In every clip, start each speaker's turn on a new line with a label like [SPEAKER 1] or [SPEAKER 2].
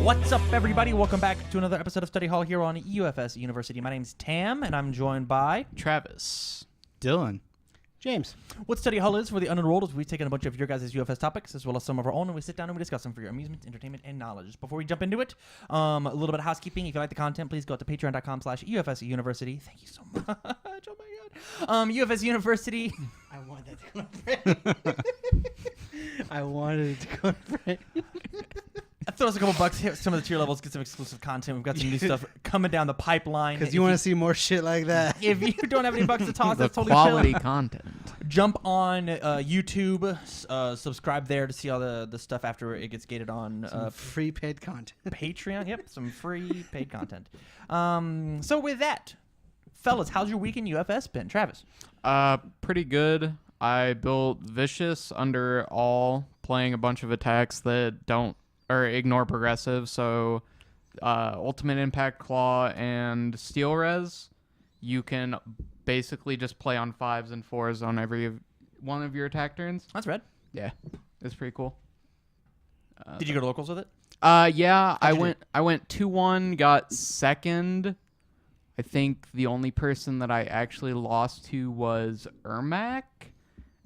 [SPEAKER 1] What's up, everybody? Welcome back to another episode of Study Hall here on UFSU University. My name's Tam, and I'm joined by
[SPEAKER 2] Travis,
[SPEAKER 3] Dylan,
[SPEAKER 4] James.
[SPEAKER 1] What Study Hall is for the unenrolled is we've taken a bunch of your guys' UFS topics as well as some of our own, and we sit down and we discuss them for your amusement, entertainment, and knowledge. Before we jump into it, a little bit of housekeeping. If you like the content, please go to patreon.com/UFSU University. Thank you so much. Oh my God. UFS University.
[SPEAKER 4] I wanted that to go in print. I wanted it to go in print.
[SPEAKER 1] Throw us a couple bucks, hit some of the tier levels, get some exclusive content. We've got some new stuff coming down the pipeline.
[SPEAKER 4] Because you want to see more shit like that.
[SPEAKER 1] If you don't have any bucks to toss, that's totally
[SPEAKER 2] quality
[SPEAKER 1] chill.
[SPEAKER 2] content.
[SPEAKER 1] Jump on YouTube, subscribe there to see all the stuff after it gets gated on
[SPEAKER 4] Some free paid content.
[SPEAKER 1] Patreon. Yep, some free paid content. So with that, fellas, how's your week in UFS been? Travis?
[SPEAKER 2] Pretty good. I built Vicious under all, playing a bunch of attacks that don't or ignore progressive. So Ultimate Impact Claw and Steel Res, you can basically just play on 5s and 4s on every one of your attack turns.
[SPEAKER 1] That's red.
[SPEAKER 2] Yeah, it's pretty cool.
[SPEAKER 1] Did you go to locals with it?
[SPEAKER 2] Yeah, I went 2-1, got second. I think the only person that I actually lost to was Ermac,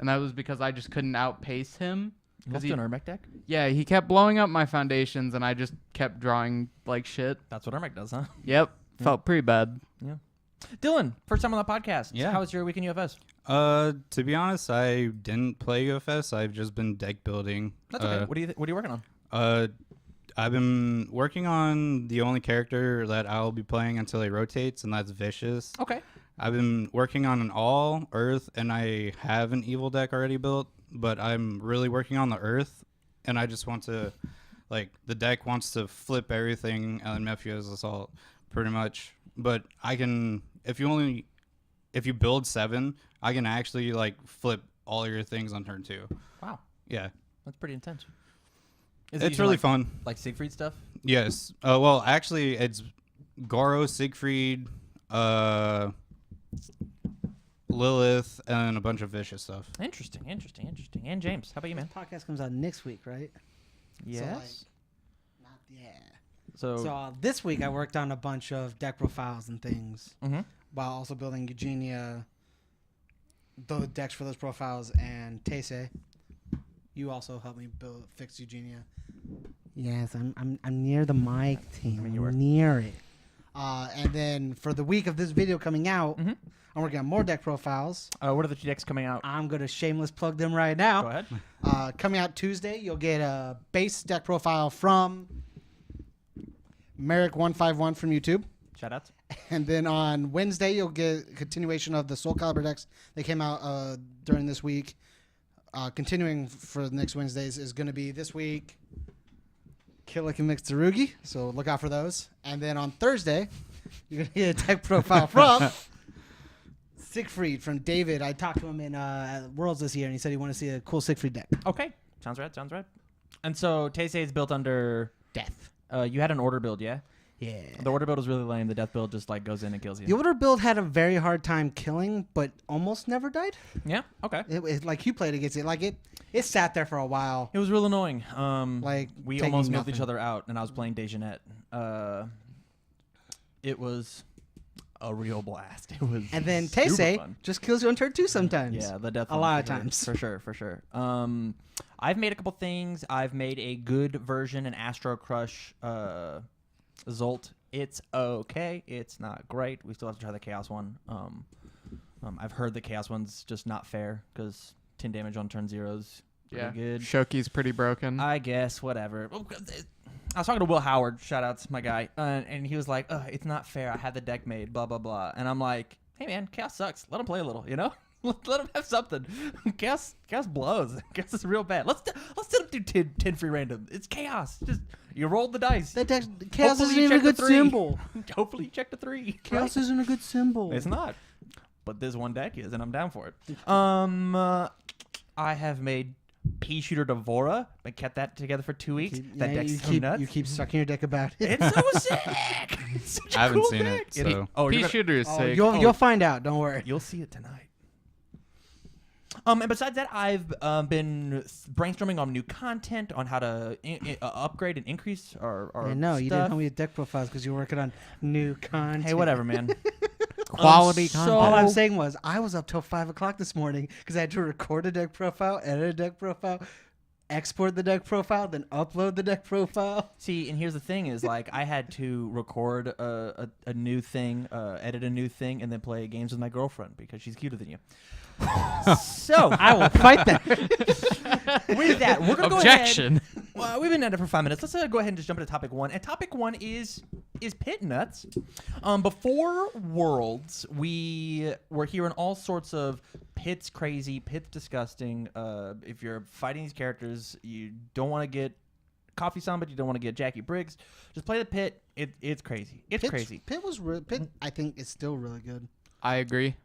[SPEAKER 2] and that was because I just couldn't outpace him.
[SPEAKER 1] Lost to an Ermac deck?
[SPEAKER 2] Yeah, he kept blowing up my foundations, and I just kept drawing like shit.
[SPEAKER 1] That's what Ermac does, huh?
[SPEAKER 2] Yep, felt pretty bad.
[SPEAKER 1] Yeah. Dylan, first time on the podcast.
[SPEAKER 3] Yeah.
[SPEAKER 1] How was your week in UFS?
[SPEAKER 3] To be honest, I didn't play UFS. I've just been deck building.
[SPEAKER 1] That's okay. What are you working on?
[SPEAKER 3] I've been working on the only character that I'll be playing until he rotates, and that's Vicious.
[SPEAKER 1] Okay.
[SPEAKER 3] I've been working on an all Earth, and I have an evil deck already built, but I'm really working on the Earth, and I just want to, the deck wants to flip everything on Mephio's Assault, pretty much. But I can, if you build 7, I can actually flip all your things on turn 2.
[SPEAKER 1] Wow.
[SPEAKER 3] Yeah.
[SPEAKER 1] That's pretty intense.
[SPEAKER 3] It's really fun.
[SPEAKER 1] Like Siegfried stuff?
[SPEAKER 3] Yes. Well, actually, it's Goro, Siegfried, Lilith, and a bunch of vicious stuff.
[SPEAKER 1] Interesting. And James, how about you, man?
[SPEAKER 4] This podcast comes out next week, right?
[SPEAKER 1] Yes.
[SPEAKER 4] So this week I worked on a bunch of deck profiles and things
[SPEAKER 1] Mm-hmm.
[SPEAKER 4] while also building Eugenia, the decks for those profiles, and Teisei. You also helped me fix Eugenia. Yes, I'm near the mic, team.
[SPEAKER 1] I mean, you were.
[SPEAKER 4] Near it. And then for the week of this video coming out,
[SPEAKER 1] Mm-hmm.
[SPEAKER 4] I'm working on more deck profiles.
[SPEAKER 1] What are the 2 decks coming out?
[SPEAKER 4] I'm going to shameless plug them right now.
[SPEAKER 1] Go ahead.
[SPEAKER 4] Coming out Tuesday, you'll get a base deck profile from Merrick151 from YouTube.
[SPEAKER 1] Shout out.
[SPEAKER 4] And then on Wednesday, you'll get a continuation of the Soul Calibur decks that came out during this week. Continuing for the next Wednesdays is going to be this week Killick and Mixed Tsurugi, so look out for those. And then on Thursday, you're going to get a deck profile from Siegfried from David. I talked to him in Worlds this year, and he said he wanted to see a cool Siegfried deck.
[SPEAKER 1] Okay. Sounds right. And so Teisei is built under
[SPEAKER 4] Death.
[SPEAKER 1] you had an order build, yeah?
[SPEAKER 4] Yeah.
[SPEAKER 1] The order build is really lame. The death build just goes in and kills you.
[SPEAKER 4] The order build had a very hard time killing, but almost never died.
[SPEAKER 1] Yeah? Okay.
[SPEAKER 4] It you played against it. It sat there for a while.
[SPEAKER 1] It was real annoying. We
[SPEAKER 4] taking
[SPEAKER 1] almost milled each
[SPEAKER 4] nothing.
[SPEAKER 1] other out, and I was playing Dejanette. It was a real blast. It was
[SPEAKER 4] And then
[SPEAKER 1] super
[SPEAKER 4] Teisei
[SPEAKER 1] fun.
[SPEAKER 4] just kills you on turn 2 sometimes.
[SPEAKER 1] Yeah, the death
[SPEAKER 4] A
[SPEAKER 1] one,
[SPEAKER 4] lot of
[SPEAKER 1] for sure.
[SPEAKER 4] times.
[SPEAKER 1] For sure. I've made a couple things. I've made a good version in Astro Crush Zolt. It's okay. It's not great. We still have to try the Chaos one. I've heard the Chaos one's just not fair because 10 damage on turn 0's pretty good.
[SPEAKER 2] Shoki's pretty broken.
[SPEAKER 1] I guess, whatever. I was talking to Will Howard, shout out to my guy, and he was like, it's not fair. I had the deck made, blah, blah, blah. And I'm like, hey, man, Chaos sucks. Let him play a little, you know? Let him have something. Chaos blows. Chaos is real bad. Let's let him do 10 free random. It's Chaos. Just you roll the dice.
[SPEAKER 4] That deck, Chaos
[SPEAKER 1] Hopefully
[SPEAKER 4] isn't
[SPEAKER 1] you
[SPEAKER 4] even a
[SPEAKER 1] check the
[SPEAKER 4] good
[SPEAKER 1] 3.
[SPEAKER 4] symbol.
[SPEAKER 1] Hopefully you check the 3.
[SPEAKER 4] Chaos isn't a good symbol.
[SPEAKER 1] It's not. But this one deck is, and I'm down for it. I have made Pea Shooter Devora. I kept that together for 2 weeks. That deck's so nuts.
[SPEAKER 4] You keep sucking your deck about it.
[SPEAKER 1] It's so sick. It's such a
[SPEAKER 3] I haven't
[SPEAKER 1] cool
[SPEAKER 3] seen
[SPEAKER 1] deck.
[SPEAKER 3] it, so.
[SPEAKER 1] Oh,
[SPEAKER 2] Pea Shooter is sick.
[SPEAKER 4] You'll find out. Don't worry.
[SPEAKER 1] You'll see it tonight. And besides that, I've been brainstorming on new content on how to upgrade and increase our
[SPEAKER 4] I know
[SPEAKER 1] stuff.
[SPEAKER 4] you didn't tell me your deck profiles because you're working on new content.
[SPEAKER 1] Hey, whatever, man.
[SPEAKER 2] Quality
[SPEAKER 1] so-
[SPEAKER 2] content.
[SPEAKER 4] All I'm saying was I was up till 5 o'clock this morning because I had to record a deck profile, edit a deck profile, export the deck profile, then upload the deck profile.
[SPEAKER 1] See, and here's the thing: is like I had to record a new thing, edit a new thing, and then play games with my girlfriend because she's cuter than you. So
[SPEAKER 4] I will fight that.
[SPEAKER 1] with that, we're gonna
[SPEAKER 2] Objection.
[SPEAKER 1] go ahead. Well, we've been at it for 5 minutes. Let's go ahead and just jump into topic one. And topic one is pit nuts. Before Worlds, we were hearing all sorts of pit's crazy, pit's disgusting. If you're fighting these characters, you don't want to get Coffee Samba, you don't want to get Jackie Briggs. Just play the pit. It's crazy. It's crazy.
[SPEAKER 4] Pit was Pit. I think is still really good.
[SPEAKER 2] I agree.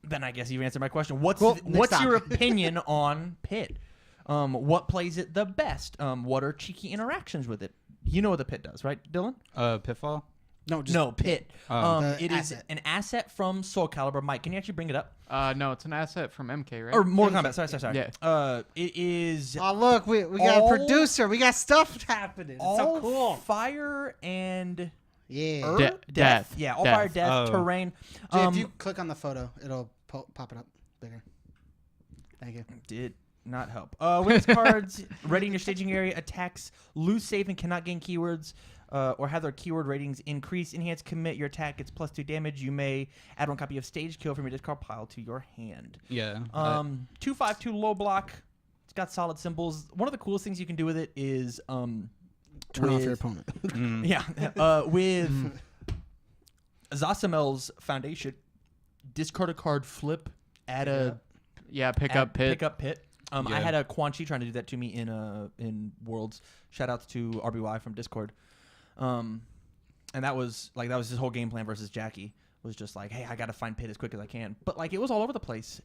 [SPEAKER 1] Then I guess you've answered my question. What's
[SPEAKER 4] Cool. Next
[SPEAKER 1] what's your
[SPEAKER 4] topic.
[SPEAKER 1] opinion on Pit? What plays it the best? What are cheeky interactions with it? You know what the Pit does, right, Dylan?
[SPEAKER 3] Pitfall.
[SPEAKER 4] No, just
[SPEAKER 1] No, Pit.
[SPEAKER 4] The
[SPEAKER 1] It is
[SPEAKER 4] asset.
[SPEAKER 1] an asset from Soul Calibur. Mike, can you actually bring it up?
[SPEAKER 2] No, it's an asset from MK, right?
[SPEAKER 1] Or Mortal Kombat. Sorry.
[SPEAKER 2] Yeah.
[SPEAKER 1] It is
[SPEAKER 4] Oh look, we got
[SPEAKER 1] all-
[SPEAKER 4] a producer. We got stuff happening. It's
[SPEAKER 1] all
[SPEAKER 4] so cool.
[SPEAKER 1] fire and
[SPEAKER 4] Yeah.
[SPEAKER 2] Death.
[SPEAKER 1] Yeah, all
[SPEAKER 2] Death.
[SPEAKER 1] fire, death,
[SPEAKER 3] Oh.
[SPEAKER 1] terrain.
[SPEAKER 4] Jay, if you click on the photo, it'll pop it up bigger. Thank you.
[SPEAKER 1] Did not help. Wins cards, ready in your staging area, attacks, lose save and cannot gain keywords, or have their keyword ratings increase. Enhance commit, your attack gets +2 damage. You may add 1 copy of Stage Kill from your discard pile to your hand.
[SPEAKER 3] Yeah.
[SPEAKER 1] 2/5/2 low block. It's got solid symbols. One of the coolest things you can do with it is
[SPEAKER 4] Turn off
[SPEAKER 1] with-
[SPEAKER 4] your opponent.
[SPEAKER 1] Yeah, with Zasamel's Foundation, discard a card, flip, add a
[SPEAKER 2] Yeah, pick up pit.
[SPEAKER 1] Pick up pit. I
[SPEAKER 3] Yeah.
[SPEAKER 1] had a Quan Chi trying to do that to me in Worlds. Shout outs to RBY from Discord. And that was his whole game plan versus Jackie. Was just like, hey, I gotta find pit as quick as I can. But like it was all over the place.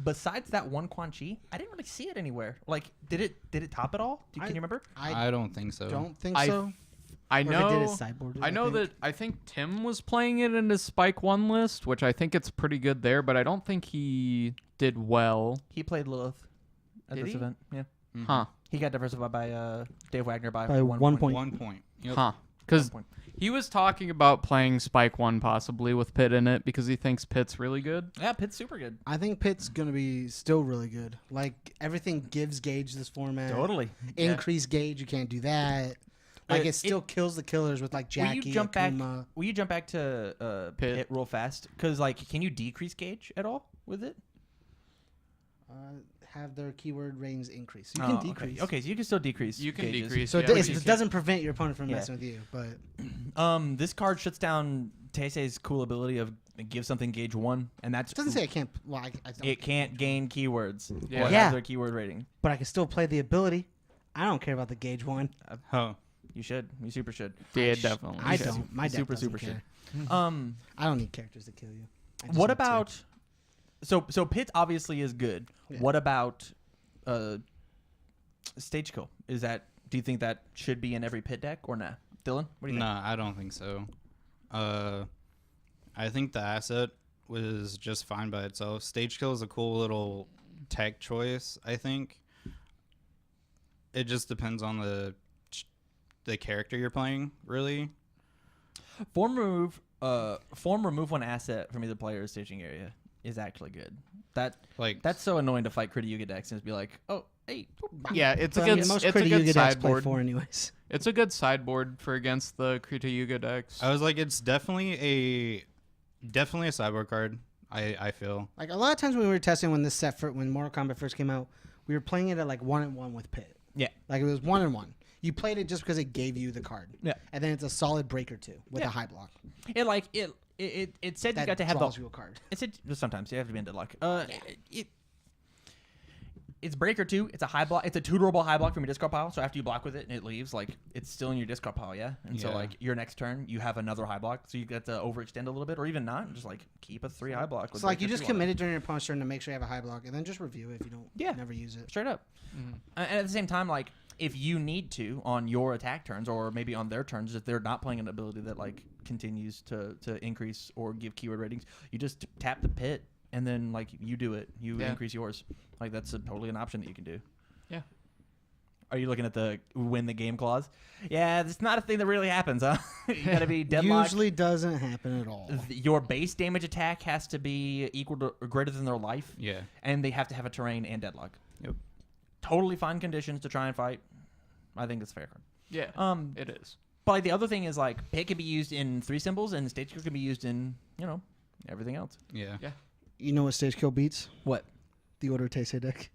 [SPEAKER 1] Besides that one Quan Chi, I didn't really see it anywhere. Like, did it top it all? Can you remember?
[SPEAKER 3] I don't think so.
[SPEAKER 4] Don't think
[SPEAKER 2] I-
[SPEAKER 4] so.
[SPEAKER 2] I
[SPEAKER 4] Or if it
[SPEAKER 2] know.
[SPEAKER 4] did, it sideboarded,
[SPEAKER 2] I know
[SPEAKER 4] think.
[SPEAKER 2] that I think Tim was playing it in his Spike 1 list, which I think it's pretty good there, but I don't think he did well.
[SPEAKER 1] He played Lilith at
[SPEAKER 2] Did
[SPEAKER 1] this
[SPEAKER 2] he?
[SPEAKER 1] event. Yeah,
[SPEAKER 2] Huh.
[SPEAKER 1] he got diversified by Dave Wagner by,
[SPEAKER 4] By 1 point.
[SPEAKER 3] 1 point. Yep.
[SPEAKER 2] Huh. Because
[SPEAKER 1] 1 point.
[SPEAKER 2] he was talking about playing Spike 1 possibly with Pit in it because he thinks Pit's really good.
[SPEAKER 1] Yeah, Pit's super good.
[SPEAKER 4] I think Pit's gonna be still really good. Like everything gives gauge this format.
[SPEAKER 1] Totally.
[SPEAKER 4] Increase gauge, you can't do that. Like it
[SPEAKER 1] It-
[SPEAKER 4] still kills the killers with like Jackie.
[SPEAKER 1] Will you jump back?
[SPEAKER 4] Akuma.
[SPEAKER 1] Will you jump back to
[SPEAKER 2] Pit.
[SPEAKER 1] Pit real fast? Because like, can you decrease gauge at all with it?
[SPEAKER 4] Have their keyword ratings increase. You can
[SPEAKER 1] Oh,
[SPEAKER 4] decrease.
[SPEAKER 1] Okay, so you can still decrease.
[SPEAKER 2] You can
[SPEAKER 1] gauges.
[SPEAKER 2] decrease.
[SPEAKER 4] So
[SPEAKER 2] yeah,
[SPEAKER 4] it,
[SPEAKER 2] but
[SPEAKER 4] it
[SPEAKER 2] you
[SPEAKER 4] doesn't prevent your opponent from
[SPEAKER 1] Yeah.
[SPEAKER 4] messing with you, but
[SPEAKER 1] This card shuts down Teise's cool ability of give something gauge 1, and that's
[SPEAKER 4] it doesn't say I can't. Well, I don't,
[SPEAKER 1] it can't gain keywords
[SPEAKER 2] Yeah.
[SPEAKER 1] or
[SPEAKER 4] Yeah.
[SPEAKER 1] have their keyword rating.
[SPEAKER 4] but I can still play the ability. I don't care about the gauge one.
[SPEAKER 3] Oh.
[SPEAKER 1] You should. You super should.
[SPEAKER 2] Yeah, definitely.
[SPEAKER 4] I
[SPEAKER 1] should.
[SPEAKER 4] don't. My deck
[SPEAKER 1] Super,
[SPEAKER 4] doesn't
[SPEAKER 1] super
[SPEAKER 4] care.
[SPEAKER 1] I
[SPEAKER 4] I don't need characters to kill you. I just
[SPEAKER 1] What
[SPEAKER 4] want to.
[SPEAKER 1] about? So Pit obviously is good.
[SPEAKER 4] Yeah.
[SPEAKER 1] What about Stage Kill? Is that? Do you think that should be in every Pit deck or nah? Dylan, what do you think?
[SPEAKER 3] Nah, I don't think so. I think the asset was just fine by itself. Stage kill is a cool little tech choice, I think. It just depends on the character you're playing, really.
[SPEAKER 1] Form remove 1 asset from either player's staging area is actually good. That's so annoying to fight Krita Yuga decks and just be like, oh, hey,
[SPEAKER 2] Yeah, it's a
[SPEAKER 4] But, I
[SPEAKER 2] good.
[SPEAKER 4] mean, most
[SPEAKER 2] It's a
[SPEAKER 4] Krita
[SPEAKER 2] good
[SPEAKER 4] Yuga decks play
[SPEAKER 2] sideboard.
[SPEAKER 4] 4 anyways.
[SPEAKER 2] It's a good sideboard for against the Krita Yuga decks.
[SPEAKER 3] I was like, it's definitely a sideboard card. I feel.
[SPEAKER 4] Like a lot of times when we were testing when when Mortal Kombat first came out, we were playing it at like 1-1 with Pit.
[SPEAKER 1] yeah,
[SPEAKER 4] Like it was 1-1. You played it just because it gave you the card.
[SPEAKER 1] Yeah.
[SPEAKER 4] And then it's a solid breaker too with
[SPEAKER 1] Yeah.
[SPEAKER 4] a high block.
[SPEAKER 1] it said
[SPEAKER 4] That
[SPEAKER 1] you got to have
[SPEAKER 4] draws you a card.
[SPEAKER 1] It said sometimes you have to be into luck. It's breaker 2. It's a high block. It's a 2-durable high block from your discard pile. So after you block with it and it leaves, like it's still in your discard pile, yeah. And so
[SPEAKER 3] Yeah.
[SPEAKER 1] like your next turn, you have another high block. So you get to overextend a little bit, or even not, and just like keep a 3 high block. with
[SPEAKER 4] So like you
[SPEAKER 1] breaker
[SPEAKER 4] just
[SPEAKER 1] 2 on it.
[SPEAKER 4] committed during your opponent's turn to make sure you have a high block, and then just review it if you don't.
[SPEAKER 1] Yeah.
[SPEAKER 4] Never use it.
[SPEAKER 1] Straight up. And at the same time, like if you need to on your attack turns, or maybe on their turns, if they're not playing an ability that like continues to increase or give keyword ratings, you just tap the Pit and then like you do it, you
[SPEAKER 2] Yeah.
[SPEAKER 1] increase yours. Like that's totally an option that you can do.
[SPEAKER 2] Yeah.
[SPEAKER 1] Are you looking at the win the game clause? Yeah, it's not a thing that really happens, huh? You gotta be deadlocked.
[SPEAKER 4] Usually doesn't happen at all.
[SPEAKER 1] Your base damage attack has to be equal to or greater than their life,
[SPEAKER 3] Yeah.
[SPEAKER 1] and they have to have a terrain and deadlock.
[SPEAKER 3] Yep.
[SPEAKER 1] Totally fine conditions to try and fight. I think it's fair.
[SPEAKER 2] Yeah.
[SPEAKER 1] Um,
[SPEAKER 2] It is.
[SPEAKER 1] but like, the other thing is like pit can be used in 3 symbols, and stage kill can be used in everything else.
[SPEAKER 3] Yeah.
[SPEAKER 2] Yeah.
[SPEAKER 4] You know what stage kill beats?
[SPEAKER 1] What?
[SPEAKER 4] The Order of Taisei deck.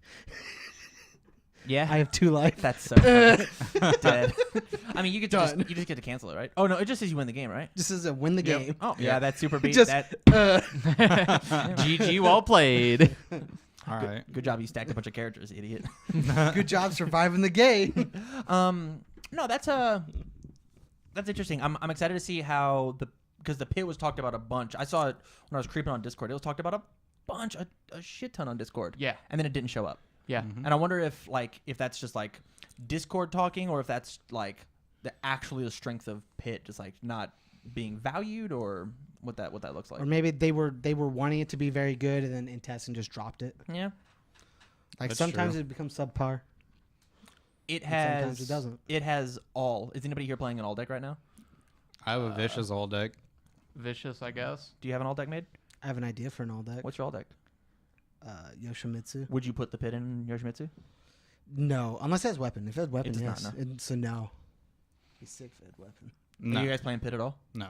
[SPEAKER 1] Yeah,
[SPEAKER 4] I have 2 life.
[SPEAKER 1] that's so funny. Dead. I mean, you get to
[SPEAKER 4] Done.
[SPEAKER 1] you just get to cancel it, right? Oh no, it just says you win the game, right?
[SPEAKER 4] This is a win the
[SPEAKER 3] Yep.
[SPEAKER 4] game.
[SPEAKER 1] Oh yeah, that's super beat.
[SPEAKER 4] Just,
[SPEAKER 1] That
[SPEAKER 2] GG, well played.
[SPEAKER 3] All right.
[SPEAKER 1] good job. You stacked a bunch of characters, idiot.
[SPEAKER 4] Good job surviving the game.
[SPEAKER 1] No, that's interesting. I'm excited to see how because the pit was talked about a bunch. I saw it when I was creeping on Discord. It was talked about a bunch, a shit ton on Discord.
[SPEAKER 2] Yeah.
[SPEAKER 1] And then it didn't show up.
[SPEAKER 2] Yeah.
[SPEAKER 1] And I wonder if that's just like Discord talking, or if that's like actually the strength of pit just like not being valued, or what that looks like.
[SPEAKER 4] Or maybe they were wanting it to be very good, and then in testing just dropped it.
[SPEAKER 1] Yeah.
[SPEAKER 4] Like
[SPEAKER 3] That's
[SPEAKER 4] sometimes
[SPEAKER 3] true.
[SPEAKER 4] it becomes subpar.
[SPEAKER 1] It
[SPEAKER 4] And
[SPEAKER 1] has.
[SPEAKER 4] sometimes it doesn't.
[SPEAKER 1] It has all. Is anybody here playing an all deck right now?
[SPEAKER 3] I have a vicious all deck.
[SPEAKER 2] Vicious, I guess.
[SPEAKER 1] Do you have an all deck made?
[SPEAKER 4] I have an idea for an all deck.
[SPEAKER 1] What's your all deck?
[SPEAKER 4] Yoshimitsu.
[SPEAKER 1] Would you put the pit in Yoshimitsu?
[SPEAKER 4] No, unless it has weapon. If it has weapon,
[SPEAKER 1] does not,
[SPEAKER 4] yes.
[SPEAKER 1] no.
[SPEAKER 4] It's a no. He's sick if it had weapon.
[SPEAKER 3] No.
[SPEAKER 1] Are you guys playing pit at all?
[SPEAKER 3] No.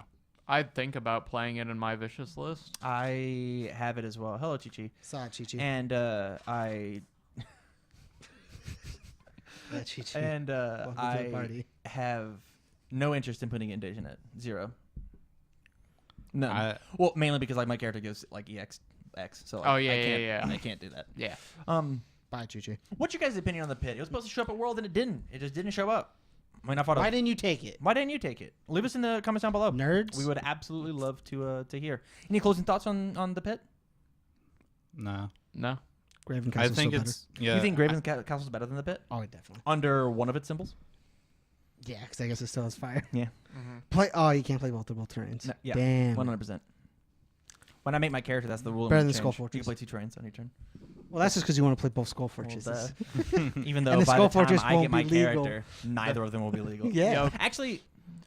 [SPEAKER 2] I'd think about playing it in my vicious list.
[SPEAKER 1] I have it as well. Hello, Chi-Chi.
[SPEAKER 4] Saw Chi-Chi.
[SPEAKER 1] And I
[SPEAKER 4] Yeah, Chi-Chi.
[SPEAKER 1] and
[SPEAKER 4] Welcome to the
[SPEAKER 1] I
[SPEAKER 4] party.
[SPEAKER 1] have no interest in putting it in DageNet. 0. No.
[SPEAKER 3] I,
[SPEAKER 1] Well, mainly because like my character gives like EX X. So like,
[SPEAKER 2] Oh, yeah,
[SPEAKER 1] I
[SPEAKER 2] yeah,
[SPEAKER 1] can't,
[SPEAKER 2] yeah.
[SPEAKER 1] I can't do that.
[SPEAKER 2] Yeah.
[SPEAKER 4] Bye, Chi-Chi.
[SPEAKER 1] What's your guys' opinion on the pit? It was supposed to show up at World and it didn't. It just didn't show up. I mean, I thought.
[SPEAKER 4] Why didn't you take it?
[SPEAKER 1] Why didn't you take it? Leave us in the comments down below.
[SPEAKER 4] Nerds?
[SPEAKER 1] We would absolutely love to hear. Any closing thoughts on the pit?
[SPEAKER 3] no.
[SPEAKER 2] No.
[SPEAKER 4] Graven
[SPEAKER 3] I
[SPEAKER 4] Castle's
[SPEAKER 3] think
[SPEAKER 4] still
[SPEAKER 3] it's yeah.
[SPEAKER 1] you think Graven's Castle's better than the pit?
[SPEAKER 4] better. Oh, definitely.
[SPEAKER 1] Under one of its symbols?
[SPEAKER 4] Yeah, because I guess it still has fire.
[SPEAKER 1] Yeah.
[SPEAKER 4] Play. Oh, you can't play multiple terrains.
[SPEAKER 1] No, yeah.
[SPEAKER 4] Damn.
[SPEAKER 1] 100%. When I make my character, that's the rule.
[SPEAKER 4] Better
[SPEAKER 1] I'm
[SPEAKER 4] than
[SPEAKER 1] gonna
[SPEAKER 4] Skull
[SPEAKER 1] change. You
[SPEAKER 4] Fortress.
[SPEAKER 1] can play 2 terrains on your turn.
[SPEAKER 4] Well, that's just because you want to play both Skull
[SPEAKER 1] Well,
[SPEAKER 4] Fortresses.
[SPEAKER 1] Even though
[SPEAKER 4] And the
[SPEAKER 1] by
[SPEAKER 4] Skull
[SPEAKER 1] the time
[SPEAKER 4] Fortress
[SPEAKER 1] I
[SPEAKER 4] won't
[SPEAKER 1] get my
[SPEAKER 4] be legal.
[SPEAKER 1] character, neither of them will be legal.
[SPEAKER 4] Yeah.
[SPEAKER 2] Yep.
[SPEAKER 1] Actually,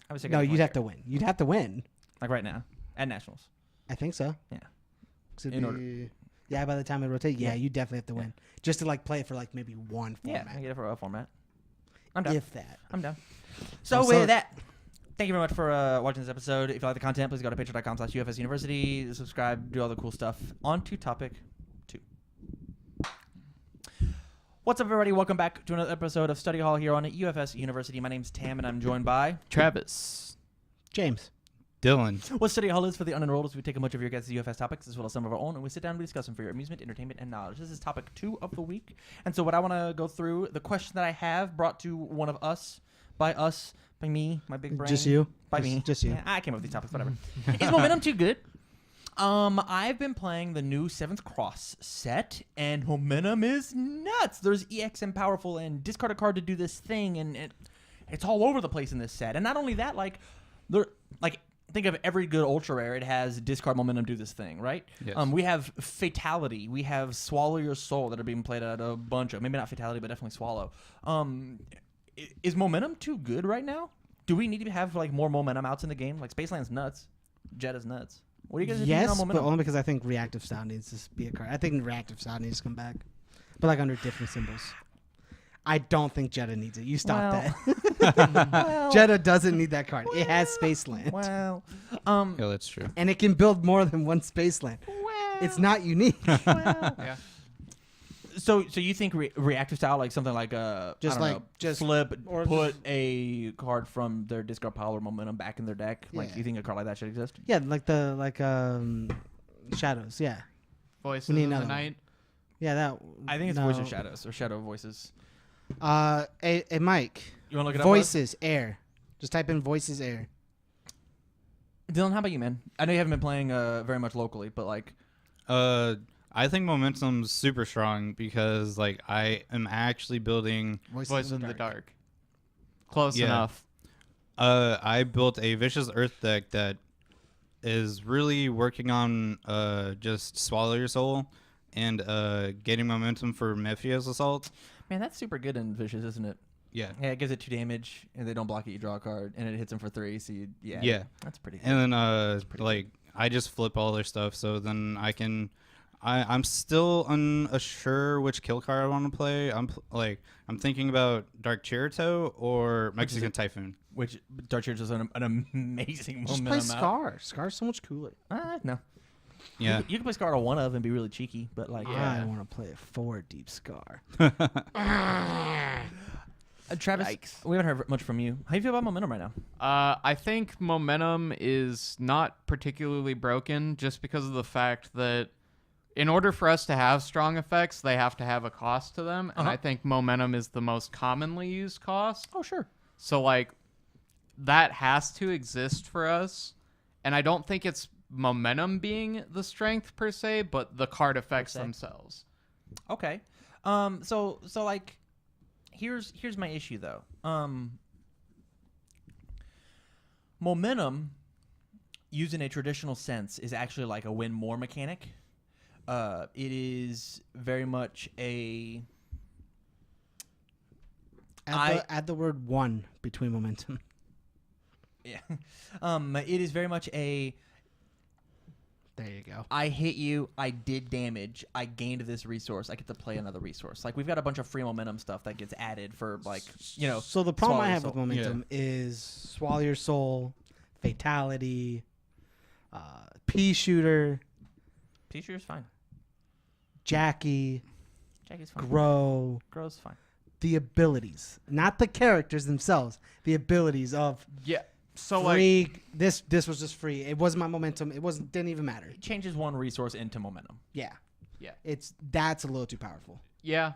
[SPEAKER 1] I was
[SPEAKER 4] No, you'd have to win. You'd have to win.
[SPEAKER 1] like right now at nationals.
[SPEAKER 4] I think so.
[SPEAKER 1] Yeah.
[SPEAKER 4] 'Cause it'd
[SPEAKER 1] In order.
[SPEAKER 4] be- Yeah, by the time it rotates, yeah,
[SPEAKER 1] Yeah.
[SPEAKER 4] you definitely have to win. Just to like play it for like maybe one
[SPEAKER 1] Yeah,
[SPEAKER 4] format.
[SPEAKER 1] I get it for a format. I'm down.
[SPEAKER 4] If that.
[SPEAKER 1] I'm down. So
[SPEAKER 4] I'm
[SPEAKER 1] with
[SPEAKER 4] sorry.
[SPEAKER 1] that, thank you very much for watching this episode. If you like the content, please go to patreon.com/UFS University. Subscribe, do all the cool stuff. On to topic 2. What's up, everybody? Welcome back to another episode of Study Hall here on UFS University. My name's Tam, and I'm joined by...
[SPEAKER 2] Travis.
[SPEAKER 4] James.
[SPEAKER 3] Dylan.
[SPEAKER 1] What Study Hall is for the unenrolled is we take a bunch of your guys' UFS topics as well as some of our own, and we sit down and we discuss them for your amusement, entertainment, and knowledge. This is topic 2 of the week. And so what I want to go through, the question that I have brought to one of us, by me, my big brain.
[SPEAKER 4] Just you.
[SPEAKER 1] By
[SPEAKER 4] Just-
[SPEAKER 1] me.
[SPEAKER 4] Just you.
[SPEAKER 1] Yeah, I came up with these topics, whatever. Is momentum too good? I've been playing the new 7th Cross set, and momentum is nuts. There's EX and powerful, and discard a card to do this thing, and it's all over the place in this set. And not only that, think of every good ultra rare. It has discard momentum, do this thing, right?
[SPEAKER 3] Yes.
[SPEAKER 1] We have fatality. We have swallow your soul that are being played at a bunch of. Maybe not fatality, but definitely swallow. Is momentum too good right now? Do we need to have like more momentum outs in the game? Like Spaceland's nuts, Jetta's nuts. What do you guys think
[SPEAKER 4] Yes,
[SPEAKER 1] on
[SPEAKER 4] but
[SPEAKER 1] momentum?
[SPEAKER 4] only because I think reactive style needs to be a card. I think reactive style needs to come back, but like under different symbols. I don't think Jetta needs it. You stop that.
[SPEAKER 1] Well,
[SPEAKER 4] Jetta doesn't need that card. It has Spaceland,
[SPEAKER 1] well,
[SPEAKER 3] Yeah, that's true.
[SPEAKER 4] and it can build more than one Spaceland. It's not unique.
[SPEAKER 2] Yeah.
[SPEAKER 1] So you think reactive style, like something like
[SPEAKER 4] Just
[SPEAKER 1] I don't
[SPEAKER 4] like-
[SPEAKER 1] know,
[SPEAKER 4] just-
[SPEAKER 1] flip,
[SPEAKER 4] or
[SPEAKER 1] put
[SPEAKER 4] just-
[SPEAKER 1] a card from their discard pile or momentum back in their deck. Like,
[SPEAKER 4] Yeah.
[SPEAKER 1] you think a card like that should exist?
[SPEAKER 4] Yeah, like shadows. Yeah,
[SPEAKER 2] Voices
[SPEAKER 4] We need
[SPEAKER 2] in the
[SPEAKER 4] another one.
[SPEAKER 2] night.
[SPEAKER 4] yeah. That.
[SPEAKER 1] I think it's
[SPEAKER 4] no.
[SPEAKER 1] Voice of Shadows or Shadow Voices.
[SPEAKER 4] A Mike.
[SPEAKER 1] You want to look it up? Buzz?
[SPEAKER 4] Voices air. Just type in voices air.
[SPEAKER 1] Dylan, how about you, man? I know you haven't been playing very much locally, but like,
[SPEAKER 3] I think momentum's super strong because like I am actually building.
[SPEAKER 2] Voice in the dark. Close
[SPEAKER 3] Yeah.
[SPEAKER 2] enough.
[SPEAKER 3] I built a vicious earth deck that is really working on just Swallow Your Soul and getting momentum for Mephia's Assault.
[SPEAKER 1] Man, that's super good in Vicious, isn't it?
[SPEAKER 3] Yeah.
[SPEAKER 1] Yeah, it gives it 2 damage, and they don't block it. You draw a card, and it hits them for 3. So
[SPEAKER 3] Yeah.
[SPEAKER 1] that's pretty good.
[SPEAKER 3] And then like I just flip all their stuff, so then I can. I'm still unsure which kill card I want to play. I'm thinking about Dark Chirito or Mexican Typhoon.
[SPEAKER 1] Which Dark Church is an amazing
[SPEAKER 4] Just
[SPEAKER 1] momentum.
[SPEAKER 4] play Scar. Scar's so much cooler.
[SPEAKER 1] No.
[SPEAKER 3] Yeah.
[SPEAKER 1] You can play Scar to 1 of and be really cheeky, but like
[SPEAKER 4] I want to play a 4 deep Scar.
[SPEAKER 1] Travis, we haven't heard much from you. How do you feel about momentum right now?
[SPEAKER 2] I think momentum is not particularly broken just because of the fact that in order for us to have strong effects, they have to have a cost to them. And I think momentum is the most commonly used cost.
[SPEAKER 1] Oh, sure.
[SPEAKER 2] So, like, that has to exist for us. And I don't think it's momentum being the strength per se, but the card effects themselves.
[SPEAKER 1] Okay. So like, here's my issue though. Momentum, used in a traditional sense, is actually like a win more mechanic. It is very much a.
[SPEAKER 4] Add the word 1 between momentum.
[SPEAKER 1] Yeah. It is very much a.
[SPEAKER 4] There you go.
[SPEAKER 1] I hit you. I did damage. I gained this resource. I get to play another resource. Like, we've got a bunch of free momentum stuff that gets added for, like,
[SPEAKER 4] So the problem
[SPEAKER 1] Swallow
[SPEAKER 4] I
[SPEAKER 1] Your
[SPEAKER 4] have
[SPEAKER 1] Soul.
[SPEAKER 4] with momentum is Swallow Your Soul, Fatality, Pea Shooter,
[SPEAKER 1] P-Shooter's fine.
[SPEAKER 4] Jackie,
[SPEAKER 1] Jackie's fine.
[SPEAKER 4] Grow.
[SPEAKER 1] Grow's fine.
[SPEAKER 4] The abilities, not the characters themselves. The abilities of
[SPEAKER 2] Yeah. So,
[SPEAKER 4] free. This was just free. It wasn't my momentum. It didn't even matter.
[SPEAKER 1] It changes one resource into momentum.
[SPEAKER 4] Yeah.
[SPEAKER 2] Yeah.
[SPEAKER 4] That's a little too powerful.
[SPEAKER 2] yeah.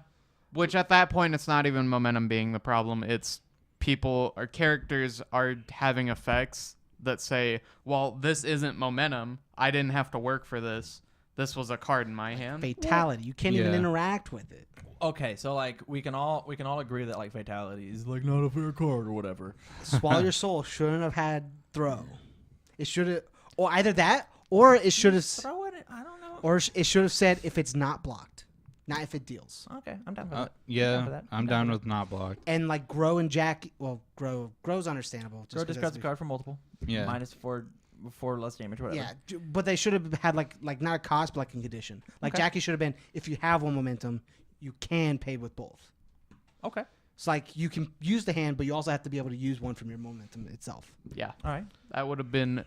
[SPEAKER 2] Which at that point, it's not even momentum being the problem. It's people or characters are having effects that say, well, this isn't momentum. I didn't have to work for this. This was a card in my hand.
[SPEAKER 4] Fatality. You can't even
[SPEAKER 3] Yeah.
[SPEAKER 4] interact with it.
[SPEAKER 1] Okay, so like we can all agree that like fatality is like not a fair card or whatever.
[SPEAKER 4] Swallow Your Soul shouldn't have had throw. It should have, or either that, or it should have,
[SPEAKER 1] Throw it. I don't know.
[SPEAKER 4] or it should have said if it's not blocked, not if it deals.
[SPEAKER 1] Okay, I'm down for that.
[SPEAKER 3] Yeah, I'm down with not blocked.
[SPEAKER 4] And like Grow and Jackie, well, Grow's understandable.
[SPEAKER 1] Grow
[SPEAKER 4] 'cause
[SPEAKER 1] discards a
[SPEAKER 4] that's-
[SPEAKER 1] card for multiple.
[SPEAKER 3] Yeah.
[SPEAKER 1] Minus 4 less damage, whatever.
[SPEAKER 4] Yeah, but they should have had like not a cost, but like a condition. Like
[SPEAKER 1] Okay.
[SPEAKER 4] Jackie should have been, if you have one momentum, you can pay with both.
[SPEAKER 1] Okay.
[SPEAKER 4] It's like you can use the hand, but you also have to be able to use one from your momentum itself.
[SPEAKER 2] Yeah.
[SPEAKER 1] All right.
[SPEAKER 2] That would have been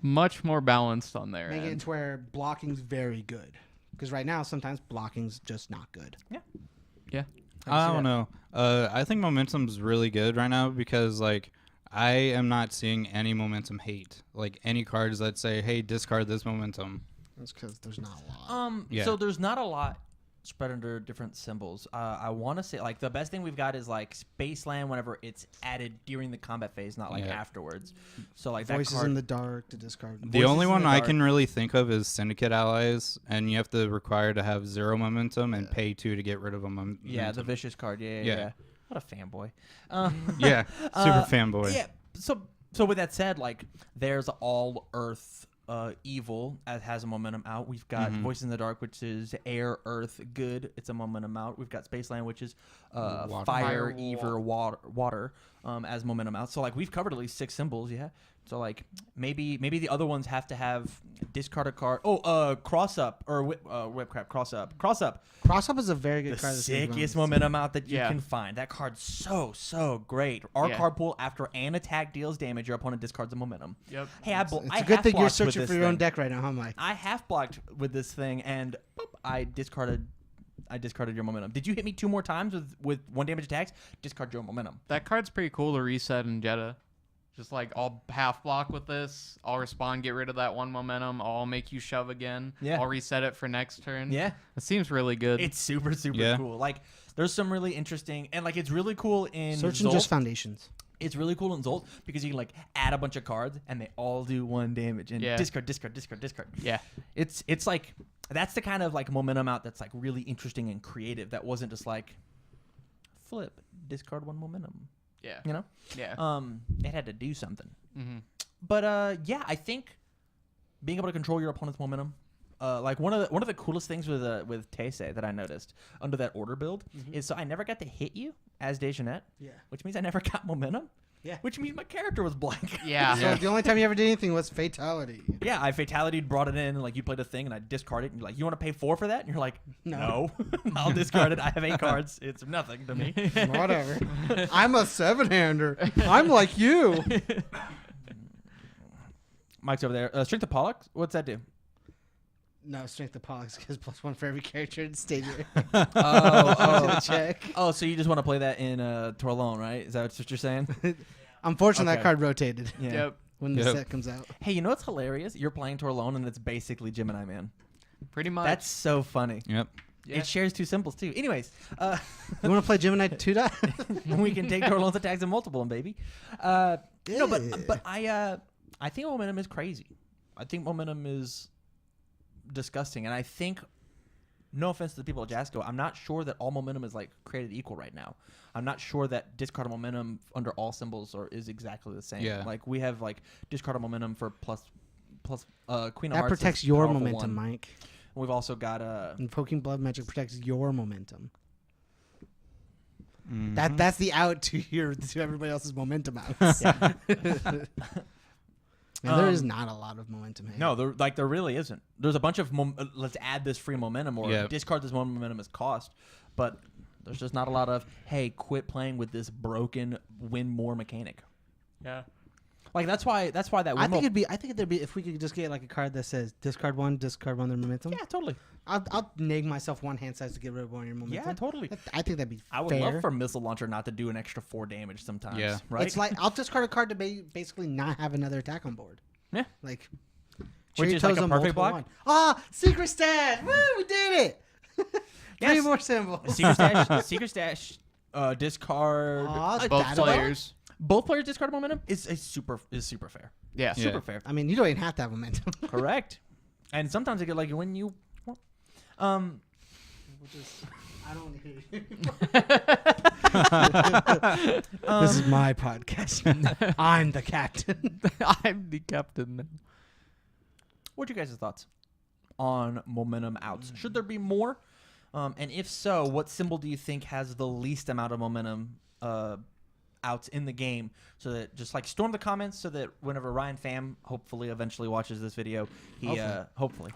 [SPEAKER 2] much more balanced on there.
[SPEAKER 4] Making it to where blocking's very good. Because right now, sometimes blocking's just not good.
[SPEAKER 2] Yeah.
[SPEAKER 3] I don't know. I think momentum's really good right now because like I am not seeing any momentum hate. Like any cards that say, "Hey, discard this momentum."
[SPEAKER 4] That's because there's not a lot.
[SPEAKER 3] Yeah.
[SPEAKER 1] So there's not a lot spread under different symbols. I want to say like the best thing we've got is like Spaceland whenever it's added during the combat phase, not like
[SPEAKER 3] Yeah.
[SPEAKER 1] afterwards. So like
[SPEAKER 4] Voices
[SPEAKER 1] that card.
[SPEAKER 4] in the dark to discard.
[SPEAKER 3] The
[SPEAKER 1] Voices
[SPEAKER 3] only
[SPEAKER 1] in
[SPEAKER 3] one
[SPEAKER 1] the
[SPEAKER 3] I
[SPEAKER 1] dark.
[SPEAKER 3] can really think of is Syndicate allies, and you have to require to have 0 momentum and pay 2 to get rid of a momentum.
[SPEAKER 1] yeah, the vicious card. Yeah. What a fanboy.
[SPEAKER 3] Yeah, super fanboy.
[SPEAKER 1] Yeah. So with that said, like there's all Earth evil as has a momentum out. We've got Voices in the Dark, which is air, earth, good. It's a momentum out. We've got Spaceland, which is
[SPEAKER 3] Water.
[SPEAKER 1] fire,
[SPEAKER 2] Fire,
[SPEAKER 1] ether, water as momentum out. So like we've covered at least 6 symbols, yeah. So like maybe the other ones have to have discard a card. Oh, cross up or cross up.
[SPEAKER 4] Cross up is a very good
[SPEAKER 1] The
[SPEAKER 4] card.
[SPEAKER 1] sickest momentum out that you
[SPEAKER 2] Yeah.
[SPEAKER 1] can find. That card's so great. Our
[SPEAKER 2] Yeah.
[SPEAKER 1] card pool after an attack deals damage, your opponent discards a momentum.
[SPEAKER 2] Yep.
[SPEAKER 1] Hey,
[SPEAKER 4] It's a good thing you're searching for your own deck right now, huh, Mike?
[SPEAKER 1] I half blocked with this thing, and boop, I discarded your momentum. Did you hit me 2 more times with 1 damage attacks? Discard your momentum.
[SPEAKER 2] That card's pretty cool to reset in Jeddah. Just like I'll half block with this. I'll respond, get rid of that 1 momentum. I'll make you shove again.
[SPEAKER 1] Yeah.
[SPEAKER 2] I'll reset it for next turn.
[SPEAKER 1] Yeah,
[SPEAKER 2] It seems really good.
[SPEAKER 1] it's super
[SPEAKER 3] Yeah.
[SPEAKER 1] cool. Like there's some really interesting, and like it's really cool in
[SPEAKER 4] Searching
[SPEAKER 1] Zolt.
[SPEAKER 4] just foundations.
[SPEAKER 1] It's really cool in Zolt because you can like add a bunch of cards and they all do 1 damage and
[SPEAKER 2] Yeah.
[SPEAKER 1] discard.
[SPEAKER 2] yeah.
[SPEAKER 1] It's like that's the kind of like momentum out that's like really interesting and creative. That wasn't just like flip, discard 1 momentum.
[SPEAKER 2] Yeah.
[SPEAKER 1] You know,
[SPEAKER 2] Yeah.
[SPEAKER 1] it had to do something.
[SPEAKER 2] Mm-hmm.
[SPEAKER 1] But yeah, I think being able to control your opponent's momentum. Like one of the coolest things with Taisei that I noticed under that order build is so I never got to hit you as Dejanette, which means I never got momentum.
[SPEAKER 4] Yeah.
[SPEAKER 1] Which means my character was blank.
[SPEAKER 2] Yeah.
[SPEAKER 4] So the only time you ever did anything was fatality.
[SPEAKER 1] Yeah, I fatality brought it in, and like you played a thing, and I discard it, and you're like, you want to pay 4 for that? And you're like, no. I'll discard it. I have 8 cards. It's nothing to me.
[SPEAKER 4] Whatever. I'm a 7-hander. I'm like you.
[SPEAKER 1] Mike's over there. Strength of Pollux. What's that do?
[SPEAKER 4] No, Strength of Pollux gives +1 for every character in stage.
[SPEAKER 1] Oh,
[SPEAKER 4] Check.
[SPEAKER 1] oh, so you just want to play that in Torlone, right? Is that what you're saying?
[SPEAKER 4] Unfortunately,
[SPEAKER 1] Okay.
[SPEAKER 4] that card rotated
[SPEAKER 1] Yeah.
[SPEAKER 2] Yep.
[SPEAKER 4] when the
[SPEAKER 3] Yep.
[SPEAKER 4] set comes out.
[SPEAKER 1] Hey, you know what's hilarious? You're playing Torlone, and it's basically Gemini Man.
[SPEAKER 2] Pretty much.
[SPEAKER 1] That's so funny.
[SPEAKER 3] Yep.
[SPEAKER 2] Yeah.
[SPEAKER 1] It shares 2 symbols too. Anyways,
[SPEAKER 4] You want to play Gemini 2 dot?
[SPEAKER 1] we can take Torlone's attacks and multiple them, baby. No, but I think momentum is crazy. I think momentum is disgusting, and I think, no offense to the people at Jasco, I'm not sure that all momentum is like created equal right now. I'm not sure that discarded momentum under all symbols is exactly the same.
[SPEAKER 3] Yeah.
[SPEAKER 1] Like we have like discarded momentum for plus Queen of
[SPEAKER 4] That
[SPEAKER 1] Hearts. is
[SPEAKER 4] protects your
[SPEAKER 1] powerful
[SPEAKER 4] momentum,
[SPEAKER 1] one.
[SPEAKER 4] Mike.
[SPEAKER 1] We've also got
[SPEAKER 4] Invoking Blood Magic protects your momentum.
[SPEAKER 3] Mhm.
[SPEAKER 4] That's the out to everybody else's momentum outs. And there is not a lot of momentum. Here.
[SPEAKER 1] no, there really isn't. There's a bunch of let's add this free momentum or
[SPEAKER 3] Yep.
[SPEAKER 1] discard this momentum as cost, but there's just not a lot of hey, quit playing with this broken win more mechanic.
[SPEAKER 2] Yeah.
[SPEAKER 1] Like that's why that
[SPEAKER 4] I
[SPEAKER 1] Wimmo,
[SPEAKER 4] think it'd be if we could just get like a card that says discard one their momentum.
[SPEAKER 1] yeah, totally.
[SPEAKER 4] I'll neg myself 1 hand size to get rid of 1 of your momentum.
[SPEAKER 1] Yeah, totally.
[SPEAKER 4] I think that'd be
[SPEAKER 1] I would
[SPEAKER 4] fair.
[SPEAKER 1] love for Missile Launcher not to do an extra 4 damage sometimes.
[SPEAKER 3] Yeah.
[SPEAKER 1] Right.
[SPEAKER 4] It's like I'll discard a card to basically not have another attack on board.
[SPEAKER 1] Yeah.
[SPEAKER 4] Like
[SPEAKER 1] Which is like a
[SPEAKER 4] Cherry Toes
[SPEAKER 1] perfect block?
[SPEAKER 4] multiple one. Secret stash! Woo, we did it! 3
[SPEAKER 1] Yes.
[SPEAKER 4] more symbols.
[SPEAKER 1] Secret stash, discard.
[SPEAKER 4] Aw,
[SPEAKER 2] Both
[SPEAKER 4] that'll-
[SPEAKER 2] players.
[SPEAKER 1] Both players discard momentum is super fair.
[SPEAKER 2] Yeah.
[SPEAKER 3] Yeah.
[SPEAKER 1] Super fair.
[SPEAKER 4] I mean, you don't even have to have momentum.
[SPEAKER 1] Correct. And sometimes it get like when you.
[SPEAKER 4] I don't hear you. This is my podcast. I'm the captain.
[SPEAKER 2] I'm the captain.
[SPEAKER 1] What are you guys' thoughts on momentum outs? Should there be more? And if so, what symbol do you think has the least amount of momentum outs in the game? So that just like storm the comments so that whenever Ryan Pham hopefully eventually watches this video, he hopefully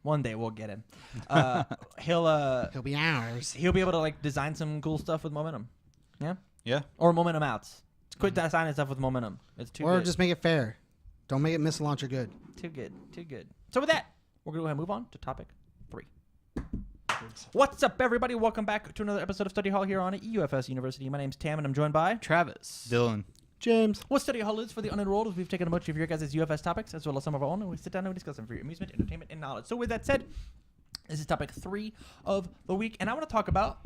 [SPEAKER 1] one day we'll get him.
[SPEAKER 4] He'll be ours.
[SPEAKER 1] He'll be able to like design some cool stuff with momentum. Yeah.
[SPEAKER 3] Yeah.
[SPEAKER 1] Or momentum outs. Quit designing stuff with momentum. It's too
[SPEAKER 4] Or
[SPEAKER 1] good.
[SPEAKER 4] just make it fair. Don't make it missile launcher good.
[SPEAKER 1] Too good. Too good. So with that, we're going to go ahead and move on to topic 3. What's up, everybody? Welcome back to another episode of Study Hall here on UFSU University. My name's Tam, and I'm joined by
[SPEAKER 2] Travis.
[SPEAKER 3] Dylan.
[SPEAKER 4] James.
[SPEAKER 1] What Study Hall is for the unenrolled is we've taken a bunch of your guys' UFS topics as well as some of our own, and we sit down and we discuss them for your amusement, entertainment, and knowledge. So with that said, this is topic 3 of the week, and I want to talk about